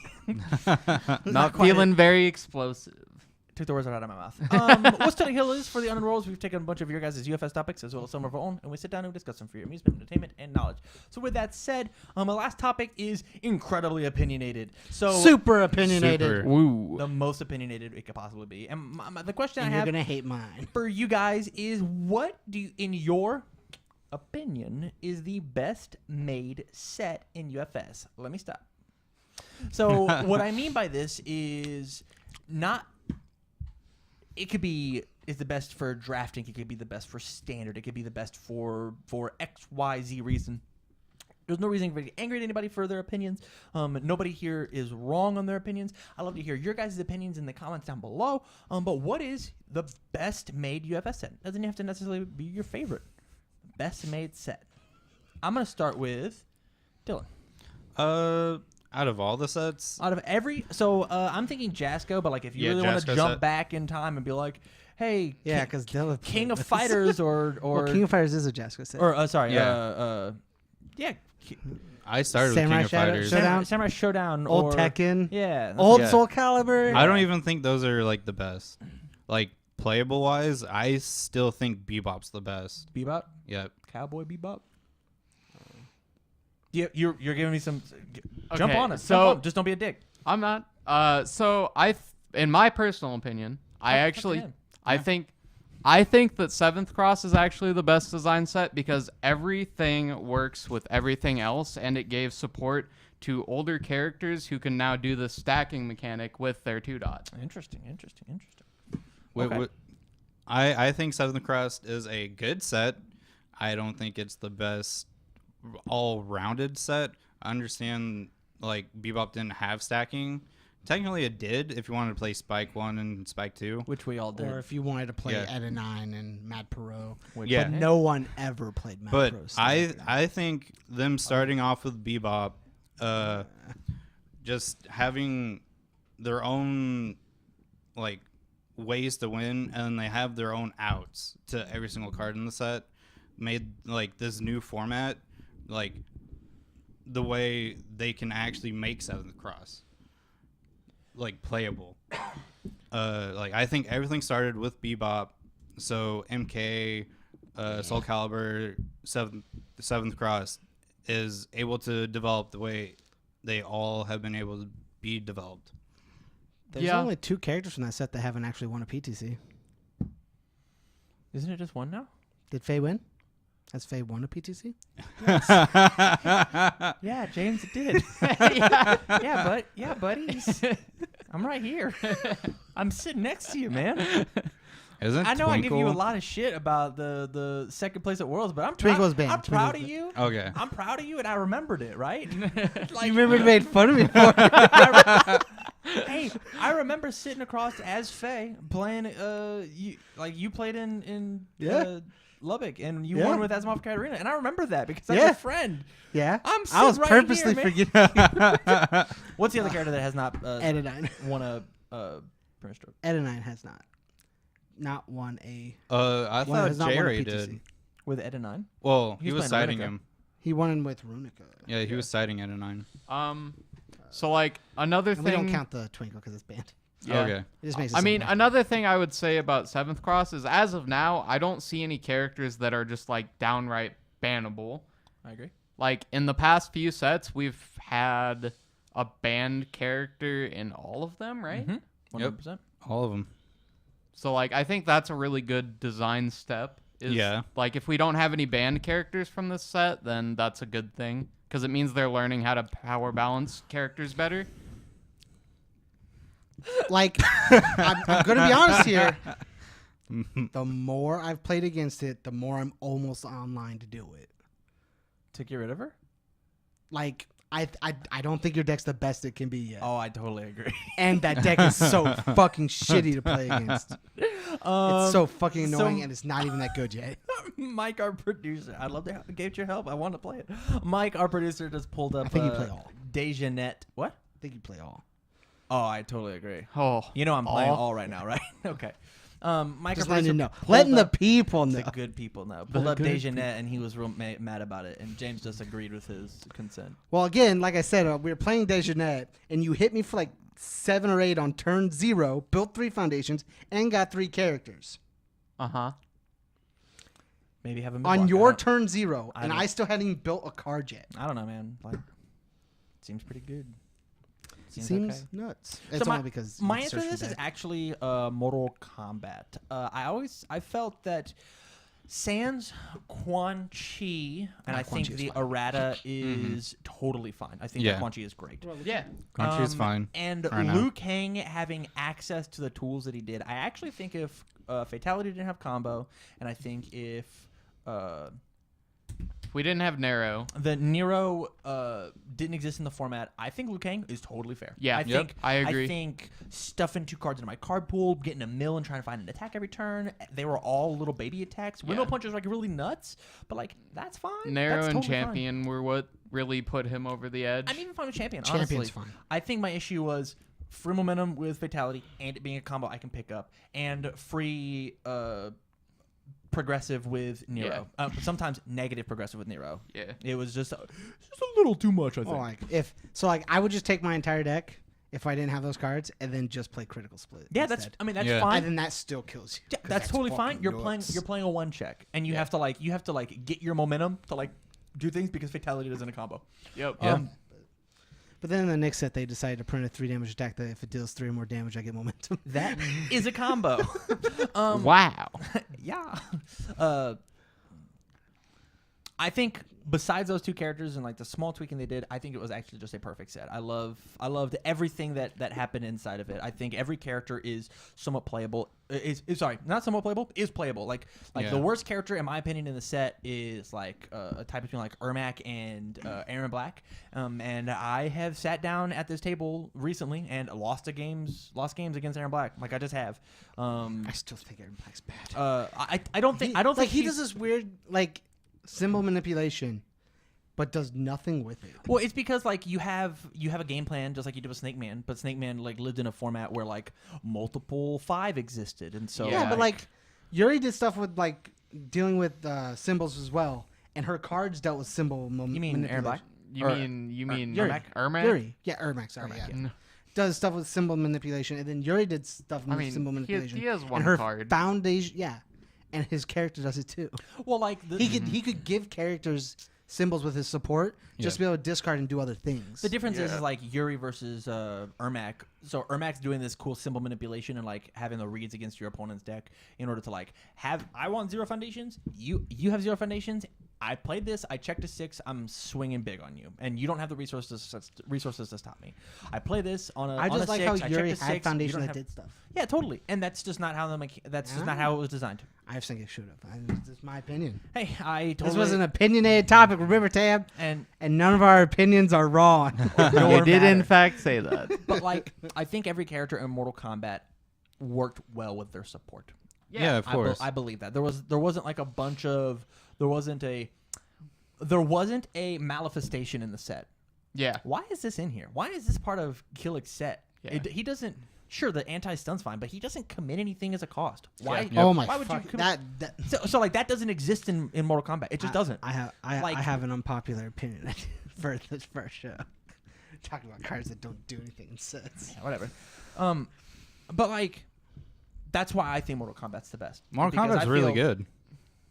[SPEAKER 2] Not
[SPEAKER 1] quite
[SPEAKER 2] feeling very explosive.
[SPEAKER 1] Took the words right out of my mouth. What Study Hill is for the unenrolled, we've taken a bunch of your guys' UFS topics as well as some of our own, and we sit down and we discuss them for your amusement, entertainment, and knowledge. So with that said, my last topic is incredibly opinionated. So
[SPEAKER 4] Super opinionated.
[SPEAKER 3] Super.
[SPEAKER 2] Woo.
[SPEAKER 1] the most opinionated it could possibly be. And the question
[SPEAKER 4] And
[SPEAKER 1] I
[SPEAKER 4] you're
[SPEAKER 1] have
[SPEAKER 4] going to hate mine.
[SPEAKER 1] for you guys is, what do you, in your opinion, is the best made set in UFS? Let me stop. So what I mean by this is not... It could be is the best for drafting. It could be the best for standard. It could be the best for X, Y, Z reason. There's no reason to get angry at anybody for their opinions. Nobody here is wrong on their opinions. I love to hear your guys' opinions in the comments down below. But what is the best made UFS set? Doesn't have to necessarily be your favorite. Best made set. I'm gonna start with Dylan.
[SPEAKER 3] Out of all the sets,
[SPEAKER 1] Out of every, so I'm thinking Jasco, but like if you
[SPEAKER 3] Yeah,
[SPEAKER 1] really want to
[SPEAKER 3] Jasco
[SPEAKER 1] jump
[SPEAKER 3] set.
[SPEAKER 1] back in time and be like, hey,
[SPEAKER 4] Yeah, because Dylan.
[SPEAKER 1] King of Fighters or
[SPEAKER 4] Well, King of Fighters is a Jasco set.
[SPEAKER 1] or sorry,
[SPEAKER 3] Yeah.
[SPEAKER 1] yeah,
[SPEAKER 3] I started
[SPEAKER 4] Samurai
[SPEAKER 3] with King of
[SPEAKER 4] Shadow-
[SPEAKER 3] Fighters.
[SPEAKER 4] Showdown?
[SPEAKER 1] Samurai Showdown,
[SPEAKER 4] Old
[SPEAKER 1] or
[SPEAKER 4] Tekken.
[SPEAKER 1] yeah,
[SPEAKER 4] Old
[SPEAKER 3] Yeah.
[SPEAKER 4] Soul Calibur.
[SPEAKER 3] I don't even think those are like the best. Like playable wise, I still think Bebop's the best.
[SPEAKER 1] Bebop,
[SPEAKER 3] Yep.
[SPEAKER 1] Cowboy Bebop. Yeah, you're giving me some. Jump
[SPEAKER 2] Okay,
[SPEAKER 1] on it.
[SPEAKER 2] so-
[SPEAKER 1] Jump on. Just don't be a dick.
[SPEAKER 2] I'm not. So in my personal opinion, I think that 7th Cross is actually the best design set because everything works with everything else, and it gave support to older characters who can now do the stacking mechanic with their 2 dots.
[SPEAKER 1] Interesting.
[SPEAKER 3] Okay. I think 7th Cross is a good set. I don't think it's the best all-rounded set. I understand like Bebop didn't have stacking. Technically it did if you wanted to play Spike 1 and Spike 2.
[SPEAKER 1] Which we all did.
[SPEAKER 4] Or if you wanted to play
[SPEAKER 3] Yeah.
[SPEAKER 4] Eda 9 and Mad Perot.
[SPEAKER 3] Yeah.
[SPEAKER 4] But no one ever played Mad
[SPEAKER 3] But
[SPEAKER 4] Perot.
[SPEAKER 3] I think them starting off with Bebop, just having their own like ways to win, and they have their own outs to every single card in the set, made like this new format like the way they can actually make 7th Cross like playable. Like I think everything started with Bebop, so MK, Soul Calibur, 7th Cross is able to develop the way they all have been able to be developed.
[SPEAKER 4] There's
[SPEAKER 2] Yeah.
[SPEAKER 4] only 2 characters from that set that haven't actually won a PTC.
[SPEAKER 1] Isn't it just one now?
[SPEAKER 4] Did Faye win? Has Faye won a PTC?
[SPEAKER 1] Yeah, James did. yeah, buddies. I'm right here. I'm sitting next to you, man.
[SPEAKER 3] Isn't
[SPEAKER 1] I know I give you a
[SPEAKER 3] Twinkle-
[SPEAKER 1] lot of shit about the second place at Worlds, but I'm
[SPEAKER 4] Twinkle's banned.
[SPEAKER 1] I'm proud of
[SPEAKER 4] Twinkle's
[SPEAKER 1] you.
[SPEAKER 3] Okay.
[SPEAKER 1] I'm proud of you, and I remembered it, right? Like,
[SPEAKER 5] You remember made fun of me for it.
[SPEAKER 1] hey, I remember sitting across as Faye playing. You played in
[SPEAKER 5] Yeah.
[SPEAKER 1] Lubbock, and you
[SPEAKER 5] Yeah.
[SPEAKER 1] won with Asimov Katarina, and I remember that because I'm
[SPEAKER 5] Yeah.
[SPEAKER 1] your friend.
[SPEAKER 5] Yeah.
[SPEAKER 1] I'm
[SPEAKER 5] I was
[SPEAKER 1] sitting right
[SPEAKER 5] purposely
[SPEAKER 1] here, man.
[SPEAKER 5] forgetting.
[SPEAKER 1] What's the other character that has not
[SPEAKER 5] Edinine.
[SPEAKER 1] won a Prince Stroke?
[SPEAKER 5] Edinine has not won a.
[SPEAKER 3] I
[SPEAKER 5] One has
[SPEAKER 3] thought
[SPEAKER 5] not won a
[SPEAKER 3] Jerry
[SPEAKER 5] PTC.
[SPEAKER 3] did.
[SPEAKER 1] With Edinine?
[SPEAKER 3] Well, he
[SPEAKER 1] He's
[SPEAKER 3] was
[SPEAKER 1] playing
[SPEAKER 3] citing
[SPEAKER 1] Runica.
[SPEAKER 3] him.
[SPEAKER 5] He won with Runica.
[SPEAKER 3] Yeah, he was citing at a 9.
[SPEAKER 2] So like another
[SPEAKER 5] And we
[SPEAKER 2] thing.
[SPEAKER 5] don't count the Twinkle because it's banned.
[SPEAKER 2] Yeah.
[SPEAKER 3] Okay.
[SPEAKER 5] It just makes it
[SPEAKER 2] I mean,
[SPEAKER 5] simple.
[SPEAKER 2] another thing I would say about Seventh Cross is, as of now, I don't see any characters that are just like downright bannable.
[SPEAKER 1] I agree.
[SPEAKER 2] Like in the past few sets, we've had a banned character in all of them, right?
[SPEAKER 1] Mm-hmm. 100%.
[SPEAKER 3] All of them.
[SPEAKER 2] So like, I think that's a really good design step. Is,
[SPEAKER 3] Yeah.
[SPEAKER 2] Like if we don't have any banned characters from this set, then that's a good thing because it means they're learning how to power balance characters better.
[SPEAKER 5] Like, I'm going to be honest here. The more I've played against it, the more I'm almost online to do it.
[SPEAKER 1] To get rid of her?
[SPEAKER 5] Like, I don't think your deck's the best it can be yet.
[SPEAKER 1] Oh, I totally agree.
[SPEAKER 5] And that deck is so fucking shitty to play against. It's so fucking annoying, and it's not even that good yet.
[SPEAKER 1] Mike, our producer, I'd love to get your help. I want to play it. Mike, our producer, just pulled up.
[SPEAKER 5] I think you play all.
[SPEAKER 1] Dejanette. What?
[SPEAKER 5] I think you play all.
[SPEAKER 1] Oh, I totally agree.
[SPEAKER 2] Oh,
[SPEAKER 1] You know I'm playing
[SPEAKER 2] all?
[SPEAKER 1] all right now, right? Okay. Mike,
[SPEAKER 5] Just
[SPEAKER 1] our
[SPEAKER 5] letting you
[SPEAKER 1] producer,
[SPEAKER 5] know.
[SPEAKER 1] pulled
[SPEAKER 5] Letting the
[SPEAKER 1] up-
[SPEAKER 5] people know.
[SPEAKER 1] the good people know. Pulled
[SPEAKER 5] The
[SPEAKER 1] up
[SPEAKER 5] good
[SPEAKER 1] Dejanette, and he was real mad about it, and James just agreed with his consent.
[SPEAKER 5] Well, again, like I said, we were playing Dejanette, and you hit me for like 7 or 8 on turn 0, built 3 foundations, and got 3 characters.
[SPEAKER 2] uh-huh.
[SPEAKER 1] Maybe have a
[SPEAKER 5] On
[SPEAKER 1] midblock.
[SPEAKER 5] your turn 0,
[SPEAKER 1] I
[SPEAKER 5] and
[SPEAKER 1] don't-
[SPEAKER 5] I still hadn't even built a card yet.
[SPEAKER 1] I don't know, man. Like, seems pretty good.
[SPEAKER 5] Seems
[SPEAKER 1] okay.
[SPEAKER 5] nuts. It's
[SPEAKER 1] my,
[SPEAKER 5] only because
[SPEAKER 1] my
[SPEAKER 5] you
[SPEAKER 1] answer
[SPEAKER 5] search
[SPEAKER 1] to
[SPEAKER 5] for
[SPEAKER 1] this is
[SPEAKER 5] deck.
[SPEAKER 1] actually Mortal Kombat. I felt that sans Quan Chi, and I
[SPEAKER 5] Quan
[SPEAKER 1] think
[SPEAKER 5] Chi is
[SPEAKER 1] the
[SPEAKER 5] fine.
[SPEAKER 1] errata is totally fine. I think
[SPEAKER 3] Yeah.
[SPEAKER 1] that Quan Chi is great.
[SPEAKER 2] Yeah.
[SPEAKER 3] Crunchy's fine.
[SPEAKER 1] And
[SPEAKER 3] right now.
[SPEAKER 1] Liu Kang having access to the tools that he did, I actually think if Fatality didn't have combo, and I think if
[SPEAKER 2] We didn't have Nero.
[SPEAKER 1] the Nero didn't exist in the format, I think Liu Kang is totally fair.
[SPEAKER 2] Yeah.
[SPEAKER 1] I
[SPEAKER 2] Yep.
[SPEAKER 1] think
[SPEAKER 2] I agree.
[SPEAKER 1] I think stuffing 2 cards into my card pool, getting a mill and trying to find an attack every turn, they were all little baby attacks. Windmill
[SPEAKER 2] Yeah.
[SPEAKER 1] punches are like really nuts, but like that's fine.
[SPEAKER 2] Nero
[SPEAKER 1] That's
[SPEAKER 2] and
[SPEAKER 1] totally fine.
[SPEAKER 2] Champion were what really put him over the edge.
[SPEAKER 1] I'm even fine with Champion.
[SPEAKER 5] Champion's
[SPEAKER 1] honestly.
[SPEAKER 5] fine.
[SPEAKER 1] I think my issue was free momentum with Fatality and it being a combo I can pick up, and free progressive with Nero. Sometimes negative progressive with Nero.
[SPEAKER 2] Yeah.
[SPEAKER 1] It was just a little too much, I think.
[SPEAKER 5] Well, like I would just take my entire deck if I didn't have those cards, and then just play critical split.
[SPEAKER 1] Yeah,
[SPEAKER 5] instead.
[SPEAKER 1] that's
[SPEAKER 3] Yeah.
[SPEAKER 1] fine.
[SPEAKER 5] And then that still kills you.
[SPEAKER 1] Yeah,
[SPEAKER 5] 'cause
[SPEAKER 1] that's totally fine.
[SPEAKER 5] fucking
[SPEAKER 1] You're
[SPEAKER 5] nuts.
[SPEAKER 1] playing a 1 check, and you have to get your momentum to like do things because Fatality isn't a combo.
[SPEAKER 2] Yep.
[SPEAKER 3] Yeah.
[SPEAKER 5] But then in the next set, they decided to print a 3 damage attack that if it deals 3 or more damage, I get momentum.
[SPEAKER 1] That is a combo.
[SPEAKER 2] Wow.
[SPEAKER 1] Yeah. I think besides those 2 characters and like the small tweaking they did, I think it was actually just a perfect set. I loved everything that happened inside of it. I think every character is somewhat playable. Is not somewhat playable. Is playable. Like
[SPEAKER 3] Yeah.
[SPEAKER 1] the worst character in my opinion in the set is like a type between like Ermac and Aaron Black. And I have sat down at this table recently and lost games against Aaron Black. Like I just have.
[SPEAKER 5] I still think Aaron Black's bad.
[SPEAKER 1] I don't think
[SPEAKER 5] like he
[SPEAKER 1] he's-
[SPEAKER 5] does this weird like symbol manipulation, but does nothing with it.
[SPEAKER 1] Well, it's because like you have a game plan just like you did with Snake Man, but Snake Man like lived in a format where like multiple 5 existed, and so
[SPEAKER 5] Yeah, but like Yuri did stuff with like dealing with symbols as well, and her cards dealt with symbol
[SPEAKER 1] you mean Aaron Black?
[SPEAKER 2] You
[SPEAKER 1] Or-
[SPEAKER 2] mean
[SPEAKER 5] Yuri.
[SPEAKER 2] Ermac?
[SPEAKER 5] Yuri, yeah, Ermac, sorry,
[SPEAKER 1] Ermac,
[SPEAKER 5] yeah. Does stuff with symbol manipulation, and then Yuri did stuff with
[SPEAKER 2] I mean,
[SPEAKER 5] symbol
[SPEAKER 2] he
[SPEAKER 5] manipulation.
[SPEAKER 2] has one
[SPEAKER 5] and her
[SPEAKER 2] card.
[SPEAKER 5] foundation, yeah, and his character does it too.
[SPEAKER 1] Well, like
[SPEAKER 5] He could give characters symbols with his support just to be able to discard and do other things.
[SPEAKER 1] the difference is like Yuri versus Ermac. So Ermac's doing this cool symbol manipulation and like having the reads against your opponent's deck in order to like have I want 0 foundations. You have 0 foundations. I played this. I checked a 6. I'm swinging big on you, and you don't have the resources to stop me. I play this on a.
[SPEAKER 5] I just like
[SPEAKER 1] 6,
[SPEAKER 5] how
[SPEAKER 1] I checked
[SPEAKER 5] Yuri
[SPEAKER 1] a
[SPEAKER 5] had
[SPEAKER 1] 6,
[SPEAKER 5] foundation
[SPEAKER 1] you don't
[SPEAKER 5] that
[SPEAKER 1] have-
[SPEAKER 5] did stuff.
[SPEAKER 1] Yeah, totally. And that's just not how that's just not how it was designed.
[SPEAKER 5] I just think it should have. This is my opinion.
[SPEAKER 1] Hey, I totally.
[SPEAKER 5] This was an opinionated topic with River Tab,
[SPEAKER 1] and
[SPEAKER 5] and none of our opinions are wrong.
[SPEAKER 2] You did in
[SPEAKER 1] matter.
[SPEAKER 2] fact say that.
[SPEAKER 1] but like I think every character in Mortal Kombat worked well with their support.
[SPEAKER 3] Yeah, of course.
[SPEAKER 1] I believe that there wasn't like a bunch of there wasn't a manifestation in the set.
[SPEAKER 2] Yeah.
[SPEAKER 1] Why is this in here? Why is this part of Killick's set?
[SPEAKER 2] Yeah.
[SPEAKER 1] He doesn't. Sure, the anti-stun's fine, but he doesn't commit anything as a cost. Why?
[SPEAKER 3] Yeah.
[SPEAKER 5] Oh my
[SPEAKER 1] Why would you
[SPEAKER 5] fuck!
[SPEAKER 1] commit?
[SPEAKER 5] That
[SPEAKER 1] So like that doesn't exist in Mortal Kombat. It just doesn't.
[SPEAKER 5] I
[SPEAKER 1] Like-
[SPEAKER 5] have an unpopular opinion for this first show. Talking about cards that don't do anything in sets.
[SPEAKER 1] Yeah, whatever. But like, that's why I think Mortal Kombat's the best.
[SPEAKER 3] Mortal
[SPEAKER 1] Because
[SPEAKER 3] Kombat's
[SPEAKER 1] I
[SPEAKER 3] really
[SPEAKER 1] feel
[SPEAKER 3] good.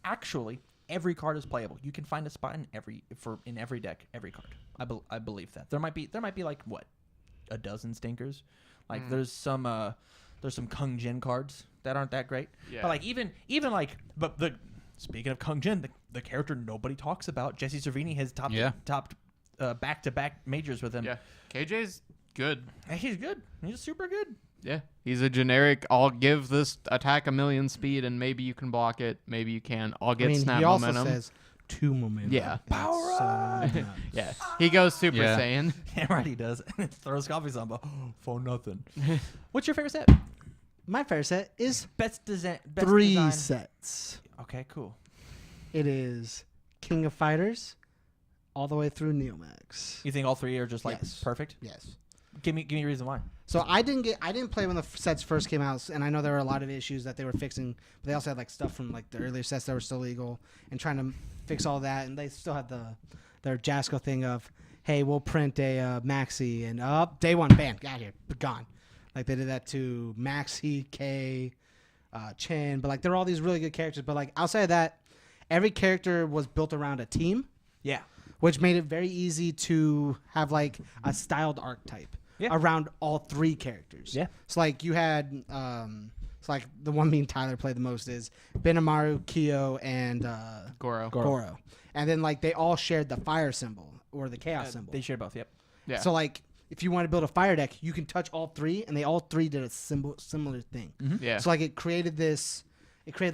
[SPEAKER 1] Actually, every card is playable. You can find a spot in every deck, every card. I believe that. There might be like what, a dozen stinkers. Like there's some Kung Jin cards that aren't that great.
[SPEAKER 2] Yeah.
[SPEAKER 1] But like even like speaking of Kung Jin, the character nobody talks about, Jesse Cervini has topped back-to-back majors with him.
[SPEAKER 2] Yeah. KJ's good.
[SPEAKER 1] And he's good. He's super good.
[SPEAKER 2] Yeah. He's a generic, I'll give this attack 1,000,000 speed and maybe you can block it, maybe you can. I'll get snap
[SPEAKER 5] he also
[SPEAKER 2] momentum.
[SPEAKER 5] says 2 momentum.
[SPEAKER 2] Yeah.
[SPEAKER 5] Power up.
[SPEAKER 2] Yeah. He goes Super
[SPEAKER 3] Yeah.
[SPEAKER 2] Saiyan.
[SPEAKER 1] Yeah, right, he does. Throws coffee samba for nothing. What's your favorite set?
[SPEAKER 5] My favorite set is
[SPEAKER 1] Best design.
[SPEAKER 5] 3 sets.
[SPEAKER 1] Okay, cool.
[SPEAKER 5] It is King of Fighters all the way through Neomax.
[SPEAKER 1] You think all 3 are just like
[SPEAKER 5] Yes.
[SPEAKER 1] perfect?
[SPEAKER 5] Yes.
[SPEAKER 1] Give me a reason why.
[SPEAKER 5] So I didn't play when the sets first came out, and I know there were a lot of issues that they were fixing, but they also had like stuff from like the earlier sets that were still legal and trying to fix all that, and they still had their Jasco thing of, hey, we'll print a Maxi and day one, bam, got here, gone. Like they did that to Maxi, K, Chen, but like there were all these really good characters, but like outside of that, every character was built around a team,
[SPEAKER 1] Yeah.
[SPEAKER 5] which made it very easy to have like a styled archetype around all 3 characters.
[SPEAKER 1] Yeah.
[SPEAKER 5] So like you had, it's like the one me and Tyler play the most is Benimaru, Kyo, and
[SPEAKER 2] Goro.
[SPEAKER 5] Goro. And then like they all shared the fire symbol or the chaos symbol.
[SPEAKER 1] They share both. Yep.
[SPEAKER 2] Yeah.
[SPEAKER 5] So like if you want to build a fire deck, you can touch all 3, and they all 3 did a similar thing.
[SPEAKER 2] Yeah.
[SPEAKER 5] So like it created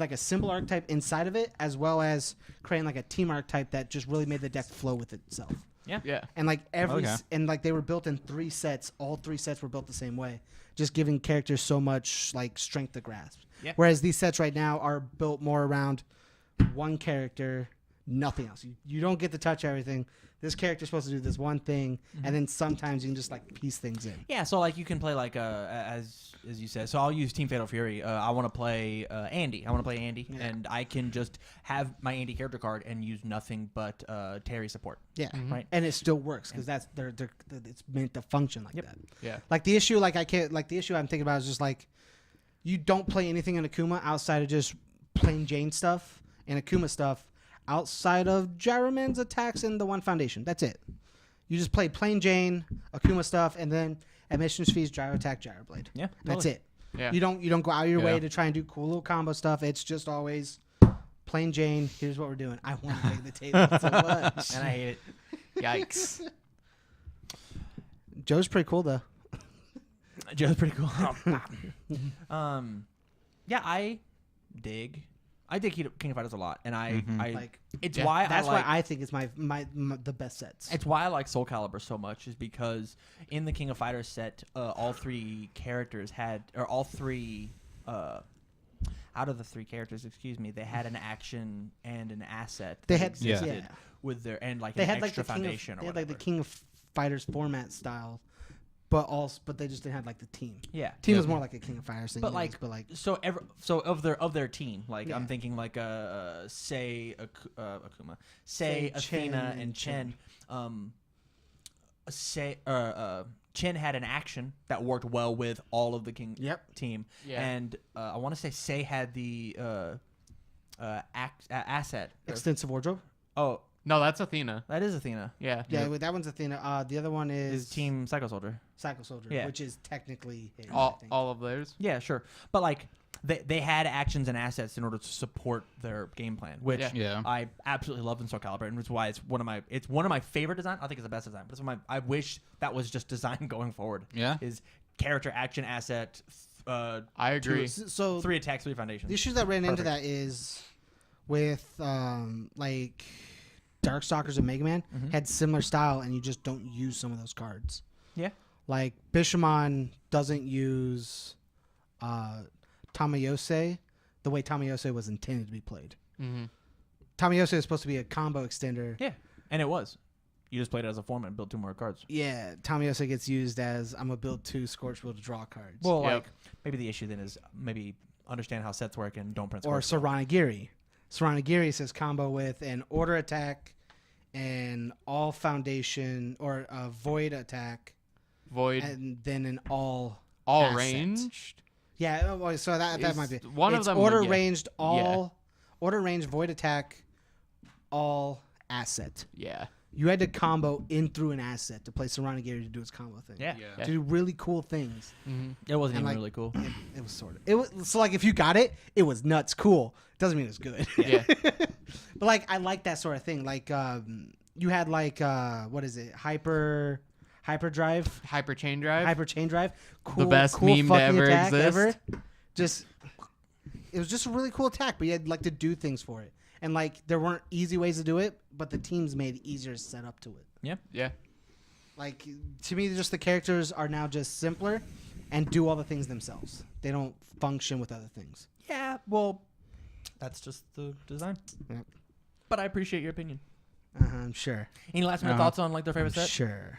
[SPEAKER 5] like a symbol archetype inside of it, as well as creating like a team archetype that just really made the deck flow with itself.
[SPEAKER 2] Yeah.
[SPEAKER 5] And like
[SPEAKER 3] Okay.
[SPEAKER 5] and like they were built in 3 sets. All 3 sets were built the same way, just giving characters so much like strength to grasp.
[SPEAKER 1] Yeah.
[SPEAKER 5] Whereas these sets right now are built more around one character, nothing else. You don't get to touch everything. This character's supposed to do this one thing, and then sometimes you can just like piece things in.
[SPEAKER 1] Yeah. So like you can play like as you said. So I'll use Team Fatal Fury. I want to play Andy. And I can just have my Andy character card and use nothing but Terry support.
[SPEAKER 5] Yeah,
[SPEAKER 1] Right.
[SPEAKER 5] and it still works because that's it's meant to function like that.
[SPEAKER 2] Yeah.
[SPEAKER 5] Like the issue, the issue I'm thinking about is just like you don't play anything in Akuma outside of just plain Jane stuff and Akuma stuff outside of Gyroman's attacks and the One Foundation. That's it. You just play plain Jane, Akuma stuff, and then admissions fees, Gyro Attack, Gyro Blade.
[SPEAKER 1] Yeah.
[SPEAKER 5] That's
[SPEAKER 1] totally.
[SPEAKER 5] it.
[SPEAKER 2] Yeah.
[SPEAKER 5] You don't go out of your way
[SPEAKER 3] Yeah.
[SPEAKER 5] to try and do cool little combo stuff. It's just always plain Jane. Here's what we're doing. I want to make the table so much.
[SPEAKER 1] And I hate it.
[SPEAKER 2] Yikes.
[SPEAKER 5] Joe's pretty cool though.
[SPEAKER 1] Joe's pretty cool. Yeah, I dig King of Fighters a lot, and I
[SPEAKER 5] Like
[SPEAKER 1] it's
[SPEAKER 2] Yeah.
[SPEAKER 1] why
[SPEAKER 5] that's
[SPEAKER 1] I like,
[SPEAKER 5] why I think it's my the best sets.
[SPEAKER 1] It's why I like Soul Calibur so much, is because in the King of Fighters set, all 3 characters had, or all 3, out of the 3 characters, they had an action and an asset.
[SPEAKER 5] They
[SPEAKER 1] that
[SPEAKER 5] had
[SPEAKER 1] existed
[SPEAKER 5] yeah.
[SPEAKER 1] with their and like
[SPEAKER 5] They
[SPEAKER 1] an
[SPEAKER 5] had like
[SPEAKER 1] extra
[SPEAKER 5] the
[SPEAKER 1] foundation
[SPEAKER 5] they
[SPEAKER 1] or
[SPEAKER 5] had like the
[SPEAKER 1] whatever.
[SPEAKER 5] King of Fighters format style, but they just didn't have like the team.
[SPEAKER 1] Yeah.
[SPEAKER 5] Team was more like a King of Fighters thing.
[SPEAKER 1] But
[SPEAKER 5] anyways,
[SPEAKER 1] like, so of their team, like
[SPEAKER 5] Yeah.
[SPEAKER 1] I'm thinking like say Akuma, say
[SPEAKER 5] Say
[SPEAKER 1] Athena
[SPEAKER 5] Chen
[SPEAKER 1] and Chen, Chen had an action that worked well with all of the King
[SPEAKER 5] Yep.
[SPEAKER 1] team,
[SPEAKER 2] Yeah.
[SPEAKER 1] and I want to say had the asset.
[SPEAKER 5] extensive wardrobe.
[SPEAKER 1] Oh,
[SPEAKER 2] No, that's Athena.
[SPEAKER 1] that is Athena.
[SPEAKER 2] Yeah.
[SPEAKER 5] Yeah, wait, that one's Athena. The other one is
[SPEAKER 1] Is Team Psycho Soldier.
[SPEAKER 5] Psycho Soldier,
[SPEAKER 1] Yeah.
[SPEAKER 5] which is technically his, I
[SPEAKER 2] All
[SPEAKER 5] think.
[SPEAKER 2] of theirs.
[SPEAKER 1] Yeah, sure. But like they had actions and assets in order to support their game plan, which
[SPEAKER 3] Yeah.
[SPEAKER 1] I absolutely love in Soul Calibur, and it's why it's one of my favorite designs. I think it's the best design, but I wish that was just design going forward.
[SPEAKER 3] Yeah.
[SPEAKER 1] Is character, action, asset.
[SPEAKER 2] I agree.
[SPEAKER 5] So
[SPEAKER 1] 3 attacks, 3 foundations.
[SPEAKER 5] the issues that ran into
[SPEAKER 1] Perfect.
[SPEAKER 5] that is with like Darkstalkers and Mega Man had similar style, and you just don't use some of those cards.
[SPEAKER 1] Yeah.
[SPEAKER 5] Like Bishamon doesn't use Tamayose the way Tamayose was intended to be played.
[SPEAKER 2] Mm-hmm.
[SPEAKER 5] Tamayose is supposed to be a combo extender.
[SPEAKER 1] Yeah, and it was. You just played it as a format and built 2 more cards.
[SPEAKER 5] Yeah, Tamayose gets used as I'm gonna build 2 Scorch Will to draw cards.
[SPEAKER 1] Well,
[SPEAKER 2] Yep.
[SPEAKER 1] like maybe the issue then is maybe understand how sets work and don't print
[SPEAKER 5] or
[SPEAKER 1] scores.
[SPEAKER 5] Saranagiri. Saranagiri says combo with an order attack and all foundation or a void attack
[SPEAKER 2] Void
[SPEAKER 5] and then an all asset.
[SPEAKER 2] ranged.
[SPEAKER 5] Yeah, well, so that
[SPEAKER 2] Is
[SPEAKER 5] might be
[SPEAKER 2] one of
[SPEAKER 5] it's
[SPEAKER 2] them,
[SPEAKER 5] order
[SPEAKER 2] yeah.
[SPEAKER 5] ranged all order ranged void attack all asset.
[SPEAKER 2] Yeah.
[SPEAKER 5] You had to combo in through an asset to play Saranagiri to do its combo thing.
[SPEAKER 1] Yeah.
[SPEAKER 2] Yeah.
[SPEAKER 5] To do really cool things.
[SPEAKER 2] Mm-hmm.
[SPEAKER 1] It wasn't
[SPEAKER 5] And,
[SPEAKER 1] even
[SPEAKER 5] like,
[SPEAKER 1] really cool.
[SPEAKER 5] It was sort of. It was so like if you got it, it was nuts cool. Doesn't mean it was good.
[SPEAKER 2] Yeah.
[SPEAKER 5] But like I like that sort of thing. Like you had like what is it? Hyper drive,
[SPEAKER 2] Hyper chain drive.
[SPEAKER 5] hyper chain drive. Cool,
[SPEAKER 2] best
[SPEAKER 5] cool
[SPEAKER 2] meme to
[SPEAKER 5] fucking
[SPEAKER 2] ever
[SPEAKER 5] attack
[SPEAKER 2] exist.
[SPEAKER 5] Just it was just a really cool attack, but you had like to do things for it. And like there weren't easy ways to do it, but the teams made it easier to set up to it.
[SPEAKER 2] Yeah.
[SPEAKER 5] Like to me, just the characters are now just simpler and do all the things themselves. They don't function with other things.
[SPEAKER 1] Yeah, well, that's just the design.
[SPEAKER 5] Yep.
[SPEAKER 1] But I appreciate your opinion.
[SPEAKER 5] I'm sure.
[SPEAKER 1] Any last minute thoughts on like their favorite set
[SPEAKER 5] Sure.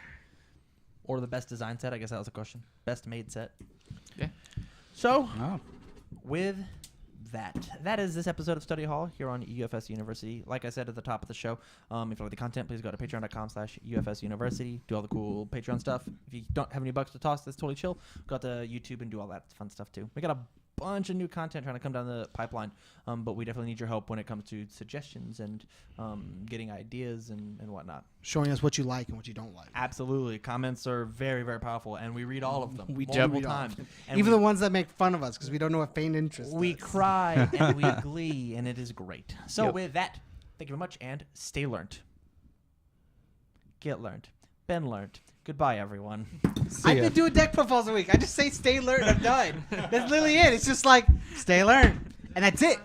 [SPEAKER 1] or the best design set? I guess that was a question. Best made set.
[SPEAKER 2] Yeah.
[SPEAKER 1] So
[SPEAKER 3] Oh.
[SPEAKER 1] with that is this episode of Study Hall here on UFSU University. Like I said at the top of the show, if you like the content, please go to patreon.com/UFSU University. Do all the cool Patreon stuff. If you don't have any bucks to toss, that's totally chill. Go out to YouTube and do all that fun stuff too. We got a bunch of new content trying to come down the pipeline, but we definitely need your help when it comes to suggestions and getting ideas and whatnot.
[SPEAKER 5] Showing us what you like and what you don't like.
[SPEAKER 1] Absolutely. Comments are very, very powerful, and we read all of them
[SPEAKER 5] We do
[SPEAKER 1] multiple
[SPEAKER 5] read all of
[SPEAKER 1] times.
[SPEAKER 5] them.
[SPEAKER 1] And
[SPEAKER 5] Even
[SPEAKER 1] we-
[SPEAKER 5] the ones that make fun of us because we don't know what feigned interest
[SPEAKER 1] we
[SPEAKER 5] is.
[SPEAKER 1] cry and we glee, and it is great. So
[SPEAKER 2] Yep.
[SPEAKER 1] with that, thank you very much, and stay learned. Get learned. Been learned. Goodbye, everyone.
[SPEAKER 5] I didn't do a deck proposal week. I just say stay alert and I'm done. That's literally it. It's just like stay alert. And that's it.